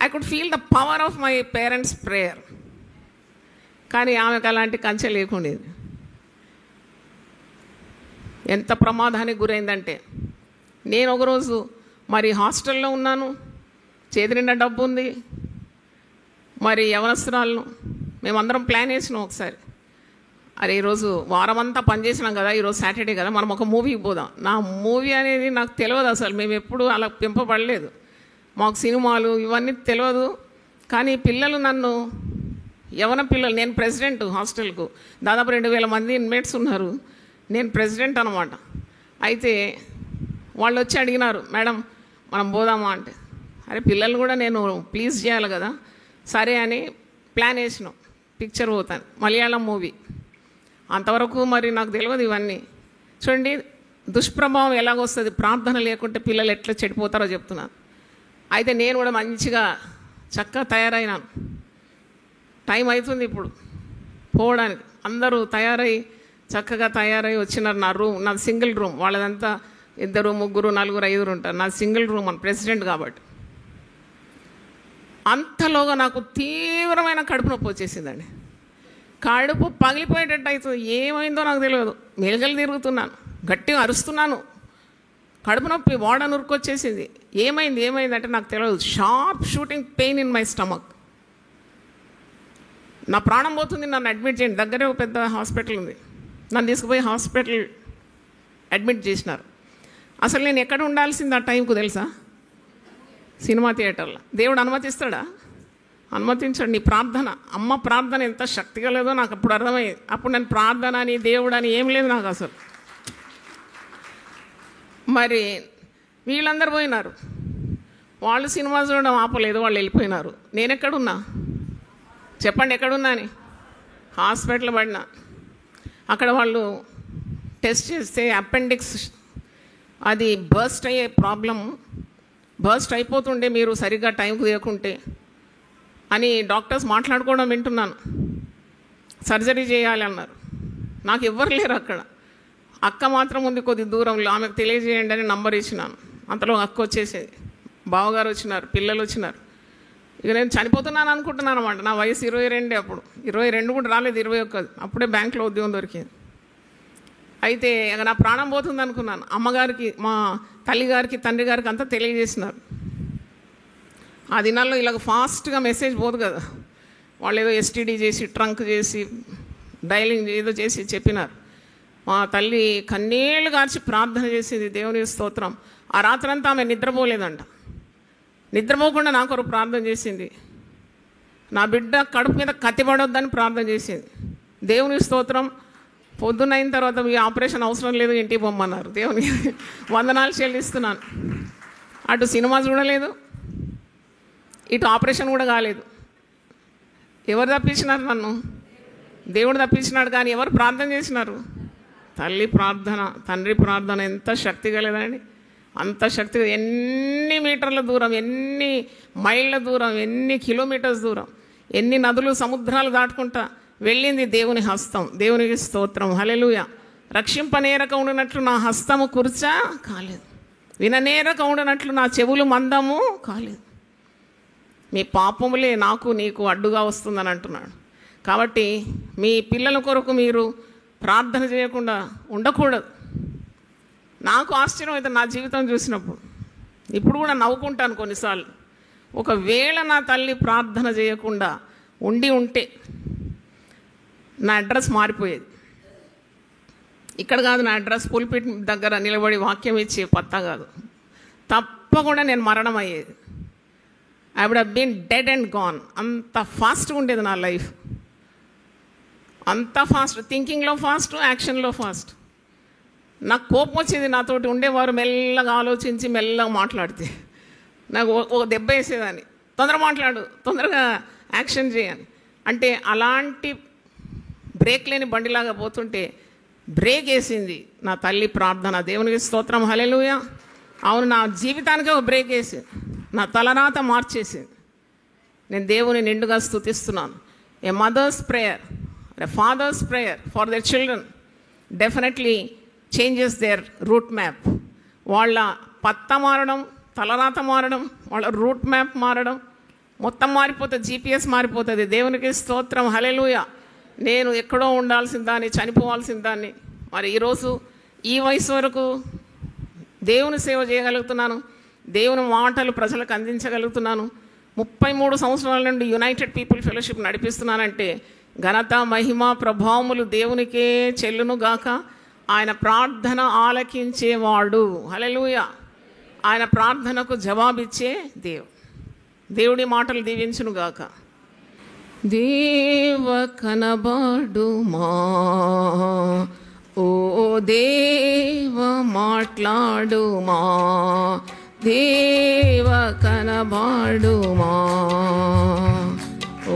[SPEAKER 1] I could feel the power of my parents prayer. కానీ ఆమెకు అలాంటి కంచె లేకుండేది. ఎంత ప్రమాదానికి గురైందంటే, నేను ఒకరోజు మరి హాస్టల్లో ఉన్నాను, చేతి నిండా డబ్బు ఉంది, మరి యవనస్తురాలను మేమందరం ప్లాన్ వేసినాం ఒకసారి. అరే ఈరోజు వారం అంతా పనిచేసినాం కదా, ఈరోజు సాటర్డే కదా, మనం ఒక మూవీకి పోదాం. నా మూవీ అనేది నాకు తెలియదు అసలు. మేము ఎప్పుడు అలా పెంపబడలేదు. మాకు సినిమాలు ఇవన్నీ తెలియదు. కానీ పిల్లలు నన్ను యవన పిల్లలు. నేను ప్రెసిడెంట్ హాస్టల్కు, దాదాపు 2000 మంది ఇన్మేట్స్ ఉన్నారు. నేను ప్రెసిడెంట్ అనమాట. అయితే వాళ్ళు వచ్చి అడిగినారు, మేడం మనం పోదామా అంటే, అరే పిల్లలు కూడా నేను ప్లీజ్ చేయాలి కదా, సరే అని ప్లాన్ వేసినాం. పిక్చర్ పోతాను, మలయాళం మూవీ. అంతవరకు మరి నాకు తెలియదు ఇవన్నీ. చూడండి దుష్ప్రభావం ఎలాగొస్తుంది, ప్రార్థన లేకుంటే పిల్లలు ఎట్లా చెడిపోతారో చెప్తున్నాను. అయితే నేను కూడా మంచిగా చక్కగా తయారైనాను. టైం అవుతుంది ఇప్పుడు పోవడానికి. అందరూ చక్కగా తయారై వచ్చినారు. నా రూమ్, నా సింగిల్ రూమ్. వాళ్ళదంతా 2, 3, 4, 5 ఉంటారు. నా సింగిల్ రూమ్ అని, ప్రెసిడెంట్ కాబట్టి. అంతలోగా నాకు తీవ్రమైన కడుపు నొప్పి వచ్చేసిందండి. కడుపు పగిలిపోయేటట్టు అవుతుంది. ఏమైందో నాకు తెలియదు. మెలగలు తిరుగుతున్నాను, గట్టిగా అరుస్తున్నాను. కడుపు నొప్పి వాడ నురుకొచ్చేసింది. ఏమైంది అంటే నాకు తెలియదు. Sharp shooting pain in my stomach. నా ప్రాణం పోతుంది, నన్ను అడ్మిట్ చేయండి. దగ్గరే ఒక పెద్ద హాస్పిటల్ ఉంది. నన్ను తీసుకుపోయి హాస్పిటల్ అడ్మిట్ చేసినారు. అసలు నేను ఎక్కడ ఉండాల్సింది ఆ టైంకు తెలుసా? సినిమా థియేటర్లో. దేవుడు అనుమతిస్తాడా? అనుమతించాడు. నీ ప్రార్థన, అమ్మ ప్రార్థన ఎంత శక్తిగా లేదో నాకు అప్పుడు అర్థమయ్యేది. అప్పుడు నేను ప్రార్థన అని దేవుడు అని ఏం లేదు నాకు అసలు. మరి వీళ్ళందరూ పోయినారు. వాళ్ళు సినిమా చూడడం ఆపలేదు, వాళ్ళు వెళ్ళిపోయినారు. నేను ఎక్కడున్నా చెప్పండి, ఎక్కడున్నా అని? హాస్పిటల్ పడినా. అక్కడ వాళ్ళు టెస్ట్ చేస్తే అపెండిక్స్ అది బర్స్ట్ అయ్యే ప్రాబ్లం, బర్స్ట్ అయిపోతుండే మీరు సరిగ్గా టైంకు తీయకుంటే అని డాక్టర్స్ మాట్లాడుకోవడం వింటున్నాను. సర్జరీ చేయాలి అన్నారు. నాకు ఎవ్వరు లేరు అక్కడ. అక్క మాత్రం ఉంది కొద్ది దూరంలో. ఆమెకు తెలియజేయండి అని నంబర్ ఇచ్చినాను. అంతలో అక్క వచ్చేసేది, బావగారు వచ్చినారు, పిల్లలు వచ్చినారు. ఇక నేను చనిపోతున్నాను అనుకుంటున్నాను అనమాట. నా వయసు 22 అప్పుడు. 22 కూడా రాలేదు, 21. అప్పుడే బ్యాంక్లో ఉద్యోగం దొరికింది. అయితే ఇక నా ప్రాణం పోతుంది అనుకున్నాను. అమ్మగారికి, మా తల్లిగారికి, తండ్రి గారికి అంతా తెలియజేసినారు. ఆ దినాల్లో ఇలాగ ఫాస్ట్గా మెసేజ్ పోదు కదా. వాళ్ళు ఏదో ఎస్టీడీ చేసి, ట్రంక్ చేసి, డైలింగ్ ఏదో చేసి చెప్పినారు. మా తల్లి కన్నీళ్ళు గార్చి ప్రార్థన చేసేది, దేవుని స్తోత్రం. ఆ రాత్రంతా ఆమె నిద్రపోలేదంట. నిద్రపోకుండా నా కొరకు ప్రార్థన చేసింది. నా బిడ్డ కడుపు మీద కత్తిపడొద్దని ప్రార్థన చేసింది. దేవుని స్తోత్రం. పొద్దునైన తర్వాత మీ ఆపరేషన్ అవసరం లేదు, ఇంటికి పొమ్మన్నారు. దేవుని వందనాలు చెల్లిస్తున్నాను. అటు సినిమా చూడలేదు, ఇటు ఆపరేషన్ కూడా కాలేదు. ఎవరు తప్పించినారు నన్ను? దేవుడు తప్పించినాడు. కానీ ఎవరు ప్రార్థన చేసినారు? తల్లి ప్రార్థన, తండ్రి ప్రార్థన ఎంత శక్తి కలదండి. అంత శక్తిగా ఎన్ని మీటర్ల దూరం, ఎన్ని మైళ్ళ దూరం, ఎన్ని కిలోమీటర్స్ దూరం, ఎన్ని నదులు సముద్రాలు దాటుకుంటా వెళ్ళింది దేవుని హస్తం. దేవునికి స్తోత్రం, హల్లెలూయా. రక్షింపనేరక ఉండినట్లు నా హస్తము కుర్చా కాలేదు, విననేరక ఉండినట్లు నా చెవులు మందము కాలేదు. మీ పాపములే నాకు నీకు అడ్డుగా వస్తుందని అంటున్నాడు. కాబట్టి మీ పిల్లల కొరకు మీరు ప్రార్థన చేయకుండా ఉండకూడదు. నాకు ఆశ్చర్యం అయితే నా జీవితం చూసినప్పుడు, ఇప్పుడు కూడా నవ్వుకుంటాను కొన్నిసార్లు. ఒకవేళ నా తల్లి ప్రార్థన చేయకుండా ఉంటే నా అడ్రస్ మారిపోయేది. ఇక్కడ కాదు నా అడ్రస్, పుల్పిట్ దగ్గర నిలబడి వాక్యం ఇచ్చే పత్తా కాదు, తప్పకుండా నేను మరణం అయ్యేది. I would have been dead and gone. అంత ఫాస్ట్గా ఉండేది నా లైఫ్, అంత ఫాస్ట్. థింకింగ్లో ఫాస్ట్, యాక్షన్లో ఫాస్ట్. నాకు కోపం వచ్చేది. నాతోటి ఉండేవారు మెల్లగా ఆలోచించి మెల్లగా మాట్లాడితే నాకు ఒక దెబ్బ వేసేదాన్ని. తొందరగా మాట్లాడు, తొందరగా యాక్షన్ చేయని అంటే, అలాంటి బ్రేక్ లేని బండిలాగా పోతుంటే బ్రేక్ వేసింది నా తల్లి ప్రార్థన. దేవునికి స్తోత్రం, హల్లెలూయా. అవును, నా జీవితానికే ఒక బ్రేక్ వేసింది, నా తలరాత మార్చేసింది. నేను దేవుని నిండుగా స్తుతిస్తున్నాను. A mother's prayer, a father's prayer for their children definitely changes their route map. వాళ్ళ పత్తా మారడం, తలరాత మారడం, వాళ్ళ రూట్ మ్యాప్ మారడం, మొత్తం మారిపోతుంది, జీపీఎస్ మారిపోతుంది. దేవునికి స్తోత్రం, హల్లెలూయా. నేను ఎక్కడో ఉండాల్సిన దాన్ని, చనిపోవాల్సిన దాన్ని, మరి ఈరోజు ఈ వయసు వరకు దేవుని సేవ చేయగలుగుతున్నాను, దేవుని మాటలు ప్రజలకు అందించగలుగుతున్నాను. 33 సంవత్సరాల నుండి యునైటెడ్ పీపుల్ ఫెలోషిప్ నడిపిస్తున్నానంటే ఘనత, మహిమ, ప్రభావములు దేవునికే చెల్లును గాక. ఆయన ప్రార్థన ఆలకించేవాడు, హల్లెలూయా. ఆయన ప్రార్థనకు జవాబిచ్చే దేవుడి మాటలు దీవించును గాక. దేవ కనబడుమా, ఓ దేవ మాట్లాడుమా, దేవ కనబడుమా,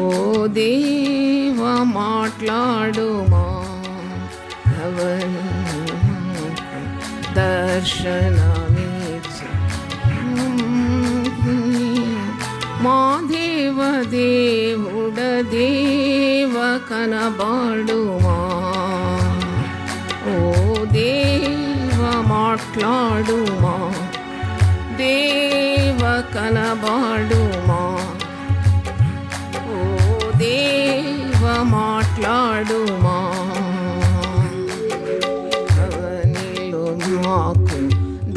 [SPEAKER 1] ఓ దేవ మాట్లాడుమా, దర్శనమిచ్చు మా దేవ దేవుడ దేవ కనబడుమా, ఓ దేవ మాట్లాడుమా, దేవ కనబడుమా, ఓ దేవ మాట్లాడుమా, అవనిలో మాకు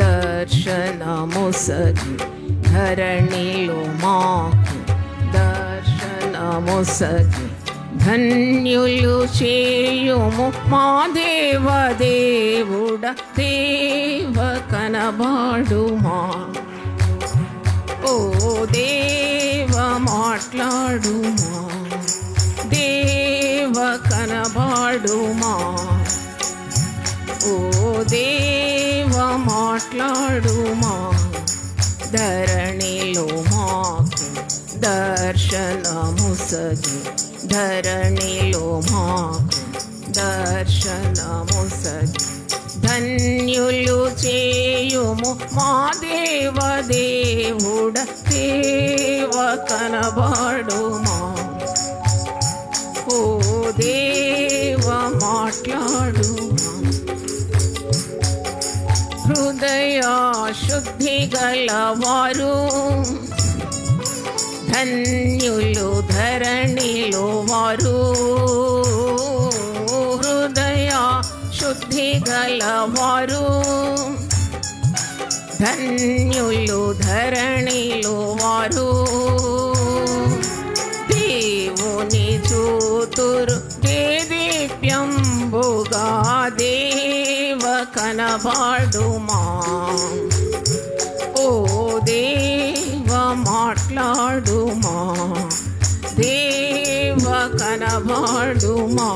[SPEAKER 1] దర్శనమొసగి, ధరణిలో మాకు దర్శనమొసగి, ధన్యులు చేయుము మా దేవ దేవుడ దేవ కనబడుమా, ఓ దేవ మాట్లాడుమా, దేవ కనబడుమా, ఓ దేవ మాట్లాడుమా, ధరణిలో మాకు దర్శనమొసగి, ధరణిలో మాకు దర్శనమొసగి, ధన్యులు చేయుము మా దేవ దేవుడ దేవ కనబడుమా, ఓ దేవ మాట్లాడుమా, హృదయ శుద్ధి గలవారు ధన్యులు ధరణిలో వారు, హృదయ శుద్ధి గలవారు ధన్యులు ధరణిలో వారు, దేవుని చూతురు దేదీప్యంబుగా దేవ కనబడుమా, ఓ దేవ మాట్లాడుమా, దేవ కనబడుమా,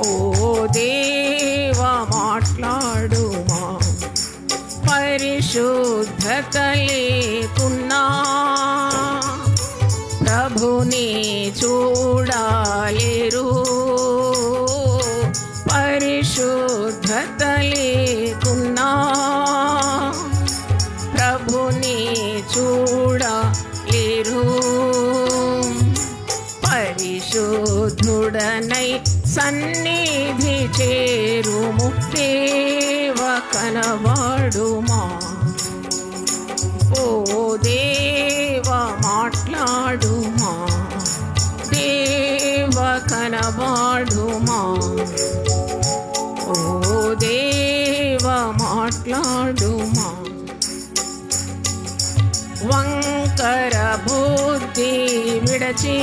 [SPEAKER 1] ఓ దేవ మాట్లాడుమా, పరిశుద్ధత లేకున్నా ప్రభుని చూడలేరు, పరిశుద్ధత లేకున్నా ప్రభుని చూడలేరు, పరిశుద్ధుడనై సన్నిధి చేరుము దేవ కనబడుమా, ఓ దేవ మాట్లాడుమా, దేవ కనబడుమా, ఓ దేవ మాట్లాడుమా, వంకర బుద్ధి విడచి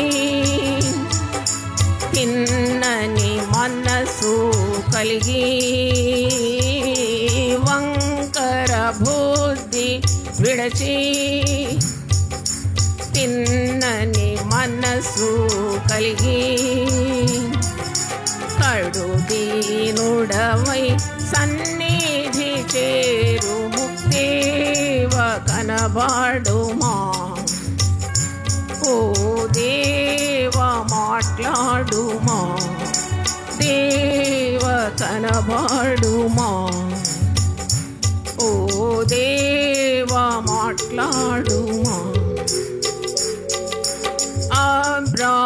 [SPEAKER 1] తిన్నని మనసు కలిగి, వంకర బుద్ధి విడచి తిన్నని మనసు కలిగి, కడు దీనుడవై సన్నిధి చేరుము దేవ కనబడుమా, ఓ దేవ మాట్లాడుమా, దేవ కనబడుమా, ఓ దేవ మాట్లాడుమా,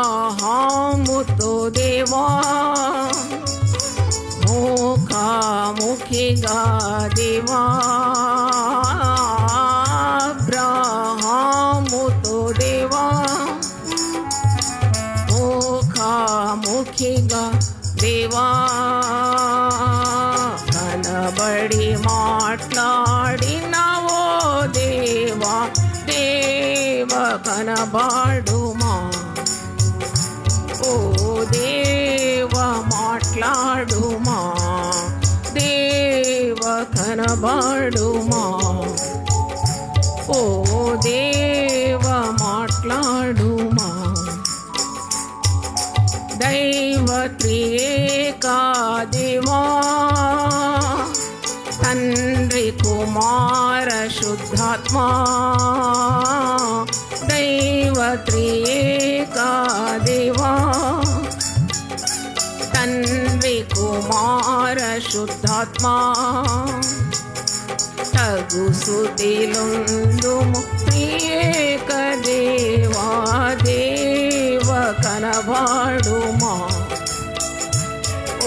[SPEAKER 1] అబ్రహాముతో దేవా ముఖాముఖిగా దేవా, అబ్రహాముతో దేవా ముఖాముఖిగా దేవా, కనబడి మాట్లాడినవో దేవా దేవ కనబడుమా, ఓ దేవ మాట్లాడుమా, దేవ కనబడుమా, ఓ దేవ మాట్లాడుమా, దైవ త్రియేకా దేవా, తండ్రి కుమార శుద్ధాత్మా, దైవ త్రియేకా దేవా, తండ్రి కుమార శుద్ధాత్మా, తగు సుతిలుందుము త్రియేక దేవా, దేవ కనబాడుమా,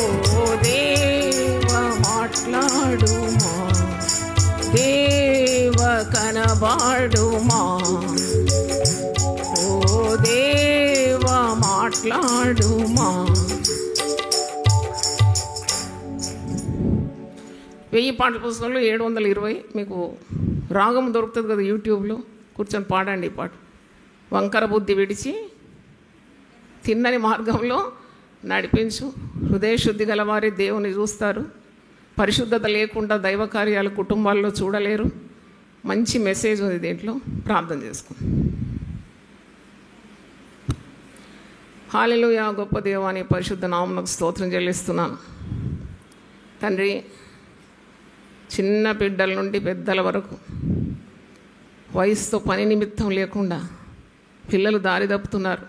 [SPEAKER 1] ఓ దేవ మాట్లాడుమా, దేవ కనబాడుమా, ఓ దేవ మాట్లాడుమా. 1000 పాటల పుస్తకంలో 720 మీకు రాగం దొరుకుతుంది కదా యూట్యూబ్లో, కూర్చొని పాడండి ఈ పాట. వంకర బుద్ధి విడిచి తిన్నని మార్గంలో నడిపించు, హృదయశుద్ధి గలవారి దేవుని చూస్తారు, పరిశుద్ధత లేకుండా దైవ కార్యాలు కుటుంబాల్లో చూడలేరు. మంచి మెసేజ్ ఉంది దీంట్లో, ప్రార్థన చేసుకో. హల్లెలూయా. గొప్ప దేవాని పరిశుద్ధ నామమునకు స్తోత్రం చెల్లిస్తున్నాను తండ్రి. చిన్న బిడ్డల నుండి పెద్దల వరకు వయసుతో పని నిమిత్తం లేకుండా పిల్లలు దారి తప్పుతున్నారు.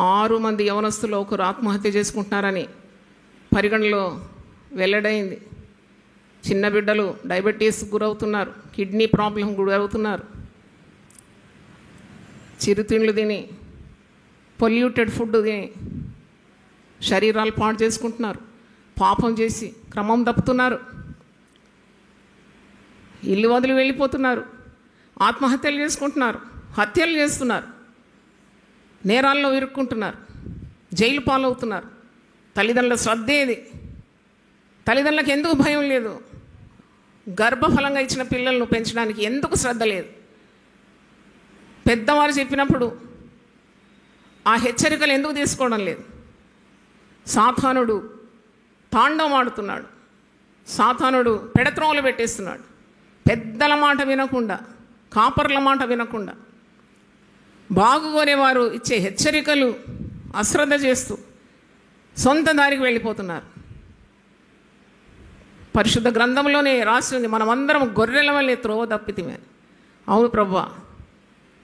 [SPEAKER 1] 6 మంది యవనస్తులు ఒకరు ఆత్మహత్య చేసుకుంటున్నారని పరిగణలో వెల్లడైంది. చిన్న బిడ్డలు డయాబెటీస్ గురవుతున్నారు, కిడ్నీ ప్రాబ్లం గురవుతున్నారు, చిరుతిండ్లు తిని పొల్యూటెడ్ ఫుడ్ తిని శరీరాలు పాడు చేసుకుంటున్నారు, పాపం చేసి క్రమం తప్పుతున్నారు, ఇల్లు వదిలి వెళ్ళిపోతున్నారు, ఆత్మహత్యలు చేసుకుంటున్నారు, హత్యలు చేస్తున్నారు, నేరాల్లో ఇరుక్కుంటున్నారు, జైలు పాలవుతున్నారు. తల్లిదండ్రుల శ్రద్ధ ఏది? తల్లిదండ్రులకు ఎందుకు భయం లేదు? గర్భఫలంగా ఇచ్చిన పిల్లలను పెంచడానికి ఎందుకు శ్రద్ధ లేదు? పెద్దవారు చెప్పినప్పుడు ఆ హెచ్చరికలు ఎందుకు తీసుకోవడం లేదు? సాతానుడు తాండవం ఆడుతున్నాడు, సాతానుడు పెడత్రోవలు పెట్టేస్తున్నాడు. పెద్దల మాట వినకుండా, కాపర్ల మాట వినకుండా, బాగుకోరేవారు ఇచ్చే హెచ్చరికలు అశ్రద్ధ చేస్తూ సొంత దారికి వెళ్ళిపోతున్నారు. పరిశుద్ధ గ్రంథంలోనే రాసింది, మనమందరం గొర్రెల వల్లే త్రోవ తప్పితిమే. అవును ప్రభువా,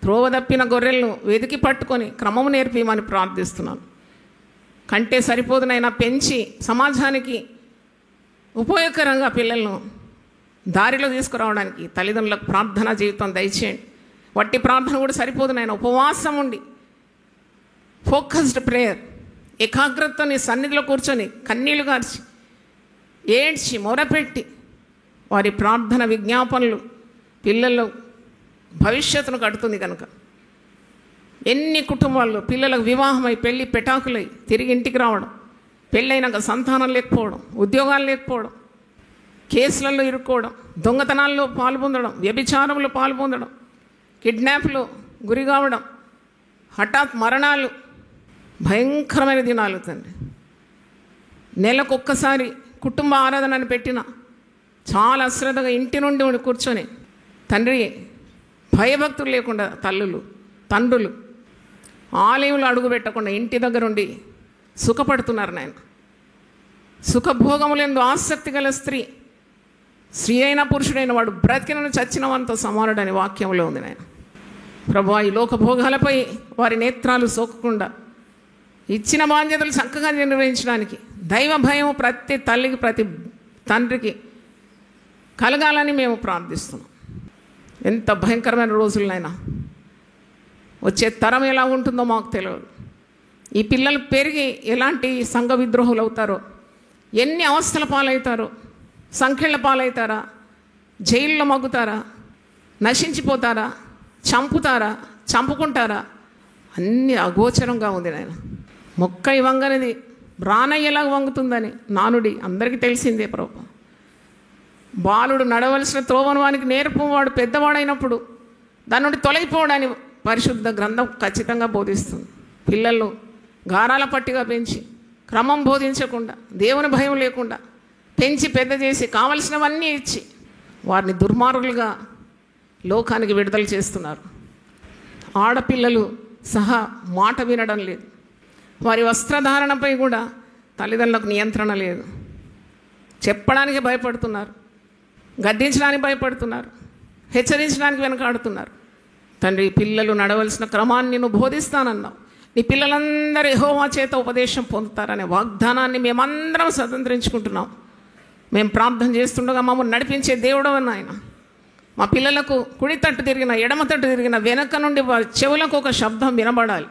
[SPEAKER 1] త్రోవ తప్పిన గొర్రెలను వెతికి పట్టుకొని క్రమము నేర్పిమని ప్రార్థిస్తున్నాను. కంటే సరిపోదునైనా పెంచి సమాజానికి ఉపయోగకరంగా పిల్లలను దారిలో తీసుకురావడానికి తల్లిదండ్రులకు ప్రార్థనా జీవితం దయచేయండి. వట్టి ప్రార్థన కూడా సరిపోదునైనా ఉపవాసం ఉండి ఫోకస్డ్ ప్రేయర్, ఏకాగ్రతతో నీ సన్నిధిలో కూర్చొని కన్నీళ్లు గార్చి ఏడ్చి మొరపెట్టి వారి ప్రార్థన విజ్ఞాపనలు పిల్లల్లో భవిష్యత్తును కడుతుంది కనుక. ఎన్ని కుటుంబాల్లో పిల్లలకు వివాహమై పెళ్ళి పెటాకులై తిరిగి ఇంటికి రావడం, పెళ్ళైనాక సంతానం లేకపోవడం, ఉద్యోగాలు లేకపోవడం, కేసులలో ఇరుక్కోవడం, దొంగతనాల్లో పాల్పొందడం, వ్యభిచారంలో పాల్పొందడం, కిడ్నాప్లో గురి కావడం, హఠాత్ మరణాలు, భయంకరమైన దినాలు తండ్రి. నెలకొక్కసారి కుటుంబ ఆరాధనని పెట్టిన చాలా అశ్రద్ధగా ఇంటి నుండి కూర్చొని తండ్రి భయభక్తులు లేకుండా తల్లులు తండ్రులు ఆలయంలో అడుగు పెట్టకుండా ఇంటి దగ్గర ఉండి సుఖపడుతున్నారు నాయన. సుఖభోగములందు ఆసక్తి గల స్త్రీ, స్త్రీ అయిన పురుషుడైన వాడు బ్రతికినను చచ్చినవంతో సమానుడని వాక్యంలో ఉంది నాయన. ప్రభువా, ఈ లోకభోగాలపై వారి నేత్రాలు సోకకుండా ఇచ్చిన బాధ్యతలు చక్కగా నిర్వహించడానికి దైవ భయం ప్రతి తల్లికి ప్రతి తండ్రికి కలగాలని మేము ప్రార్థిస్తున్నాం. ఎంత భయంకరమైన రోజులనైనా, వచ్చే తరం ఎలా ఉంటుందో మాకు తెలియదు. ఈ పిల్లలు పెరిగి ఎలాంటి సంఘ విద్రోహులు అవుతారో, ఎన్ని అవస్థల పాలవుతారో, సంఖ్యల పాలవుతారా, జైల్లో మగ్గుతారా, నశించిపోతారా, చంపుతారా, చంపుకుంటారా, అన్నీ అగోచరంగా ఉంది నాయన. మొక్క వంగనిది రానయ్యేలా వంగుతుందని నానుడి అందరికీ తెలిసిందే ప్రభు. బాలుడు నడవలసిన త్రోవను వానికి నేర్పు వాడు పెద్దవాడైనప్పుడు దాని నుండి తొలగిపోవడాన్ని పరిశుద్ధ గ్రంథం ఖచ్చితంగా బోధిస్తుంది. పిల్లలను గారాల పట్టిగా పెంచి క్రమం బోధించకుండా దేవుని భయం లేకుండా పెంచి పెద్ద చేసి కావలసినవన్నీ ఇచ్చి వారిని దుర్మార్గులుగా లోకానికి విడుదల చేస్తున్నారు. ఆడపిల్లలు సహా మాట వినడం లేదు. వారి వస్త్రధారణపై కూడా తల్లిదండ్రులకు నియంత్రణ లేదు. చెప్పడానికి భయపడుతున్నారు, గద్దించడానికి భయపడుతున్నారు, హెచ్చరించడానికి వెనకాడుతున్నారు. తండ్రి, పిల్లలు నడవలసిన క్రమాన్ని నువ్వు బోధిస్తానన్నావు. నీ పిల్లలందరూ యెహోవా చేత ఉపదేశం పొందుతారనే వాగ్దానాన్ని మేమందరం స్వతంత్రించుకుంటున్నాం. మేము ప్రార్థన చేస్తుండగా మమ్మల్ని నడిపించే దేవుడు ఆయన. మా పిల్లలకు కుడి తట్టు తిరిగిన ఎడమ తట్టు తిరిగిన వెనక నుండి వారి చెవులకు ఒక శబ్దం వినబడాలి.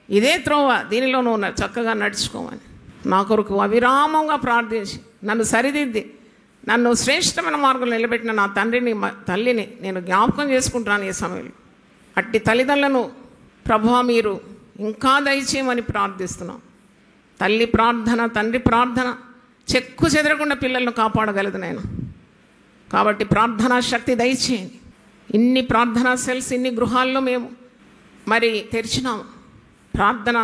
[SPEAKER 1] ఇదే త్రోవ, దీనిలో నువ్వు చక్కగా నడుచుకోమని నా కొరకు అవిరామంగా ప్రార్థించి నన్ను సరిదిద్ది నన్ను శ్రేష్టమైన మార్గంలో నిలబెట్టిన నా తండ్రిని తల్లిని నేను జ్ఞాపకం చేసుకుంటున్నాను ఈ సమయంలో. అట్టి తల్లిదండ్రులను ప్రభువా మీరు ఇంకా దయచేయమని ప్రార్థిస్తున్నాం. తల్లి ప్రార్థన, తండ్రి ప్రార్థన చెక్కు చెదరకుండా పిల్లలను కాపాడగలదు నేను. కాబట్టి ప్రార్థనా శక్తి దయచేయండి. ఇన్ని ప్రార్థనా సెల్స్ ఇన్ని గృహాల్లో మేము మరి తెరిచినాము. ప్రార్థన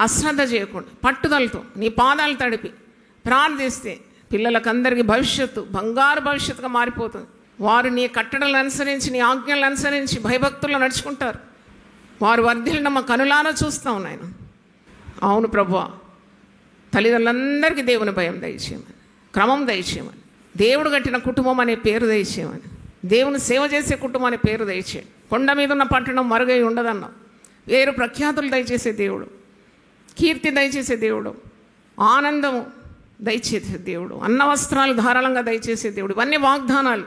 [SPEAKER 1] అశ్రద్ధ చేయకుండా పట్టుదలతో నీ పాదాలు తడిపి ప్రార్థిస్తే పిల్లలకందరికీ భవిష్యత్తు బంగారు భవిష్యత్తుగా మారిపోతుంది. వారు నీ కట్టడలను అనుసరించి, నీ ఆజ్ఞలను అనుసరించి భయభక్తుల్లో నడుచుకుంటారు. వారు వర్ధిల్లిన మా కనులారా చూస్తాం నాయన. అవును ప్రభువా, తల్లిదండ్రులందరికీ దేవుని భయం దయచేయమని, క్రమం దయచేయమని, దేవుడు కట్టిన కుటుంబం అనే పేరు దయచేయమని, దేవుని సేవ చేసే కుటుంబం అనే పేరు దయచేయండి. కొండ మీద ఉన్న పట్టణం మరుగై ఉండదన్నావు. వేరు ప్రఖ్యాతులు దయచేసే దేవుడు, కీర్తి దయచేసే దేవుడు, ఆనందము దయచేసే దేవుడు, అన్న వస్త్రాలు ధారాళంగా దయచేసే దేవుడు. ఇవన్నీ వాగ్దానాలు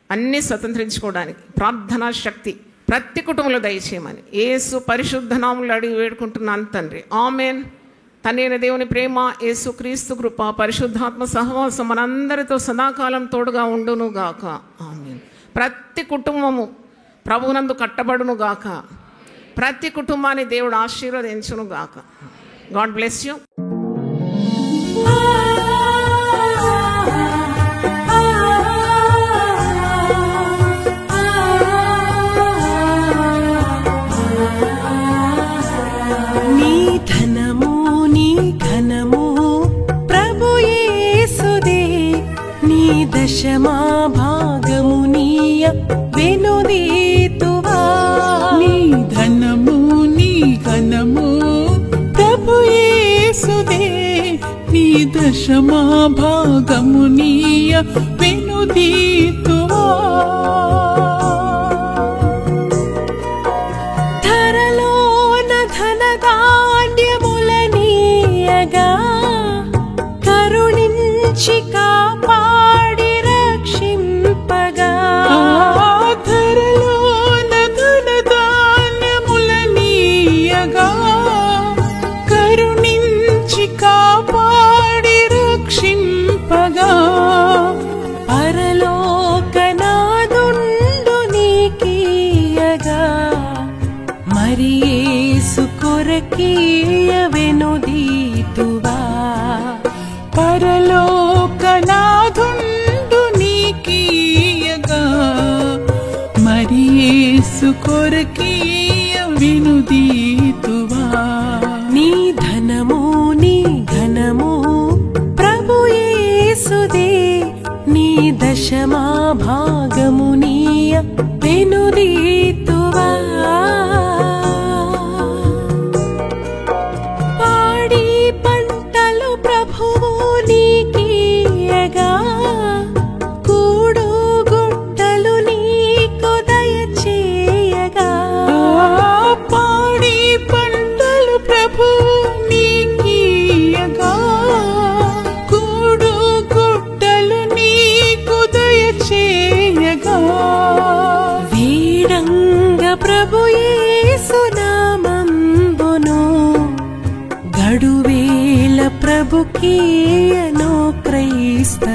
[SPEAKER 1] అన్నీ స్వతంత్రించుకోవడానికి ప్రార్థనా శక్తి ప్రతి కుటుంబంలో దయచేయమని యేసు పరిశుద్ధ నామములో అడిగి వేడుకుంటున్నాను తండ్రి. ఆమేన్. తండ్రి దేవుని ప్రేమ, యేసు క్రీస్తు కృప, పరిశుద్ధాత్మ సహవాసం మనందరితో సదాకాలం తోడుగా ఉండును గాక. ఆమేన్. ప్రతి కుటుంబము ప్రభువునందు కట్టబడును గాక. ప్రతి కుటుంబాన్ని దేవుడు ఆశీర్వదించును గాక. God bless you.
[SPEAKER 2] దశమా భాగము నీయ వెనుదీతువా. నీ ధనము నీ ఘనము ప్రభు యేసుదే. నీ దశమా భాగము నీయ వెనుదీతువా. ధరలోన ధనధాన్యముల నీయగా కరుణించి కాపాడి రక్షింపగా. ధరలోన ధనధాన్యముల నీయగా కరుణించి కాపాడి రక్షింపగా. పరలోకనాదుండు నీకీయగా మరి యేసు కొరకీయ వెనుదీతువా. పరలోకనాదుండు నీకీయగా మరి యేసు కొరకీయ వెనుదీతువా. నీ ధనము నీ ఘనము ప్రభు యేసుదే. నీ దశమా భాగము నీయ వెనుదీతువా. పాడి పంటలు ప్రభువు నీకీయగా కూడు గుట్టలు నీకు దయచేయగా. పాడి పంటలు ప్రభువు నీకీయగా కూడు గుట్టలు నీకు దయచేయగా. వీడంగ ప్రభు యేసు నామంబును గడువేల ప్రభుకీయను క్రైస్త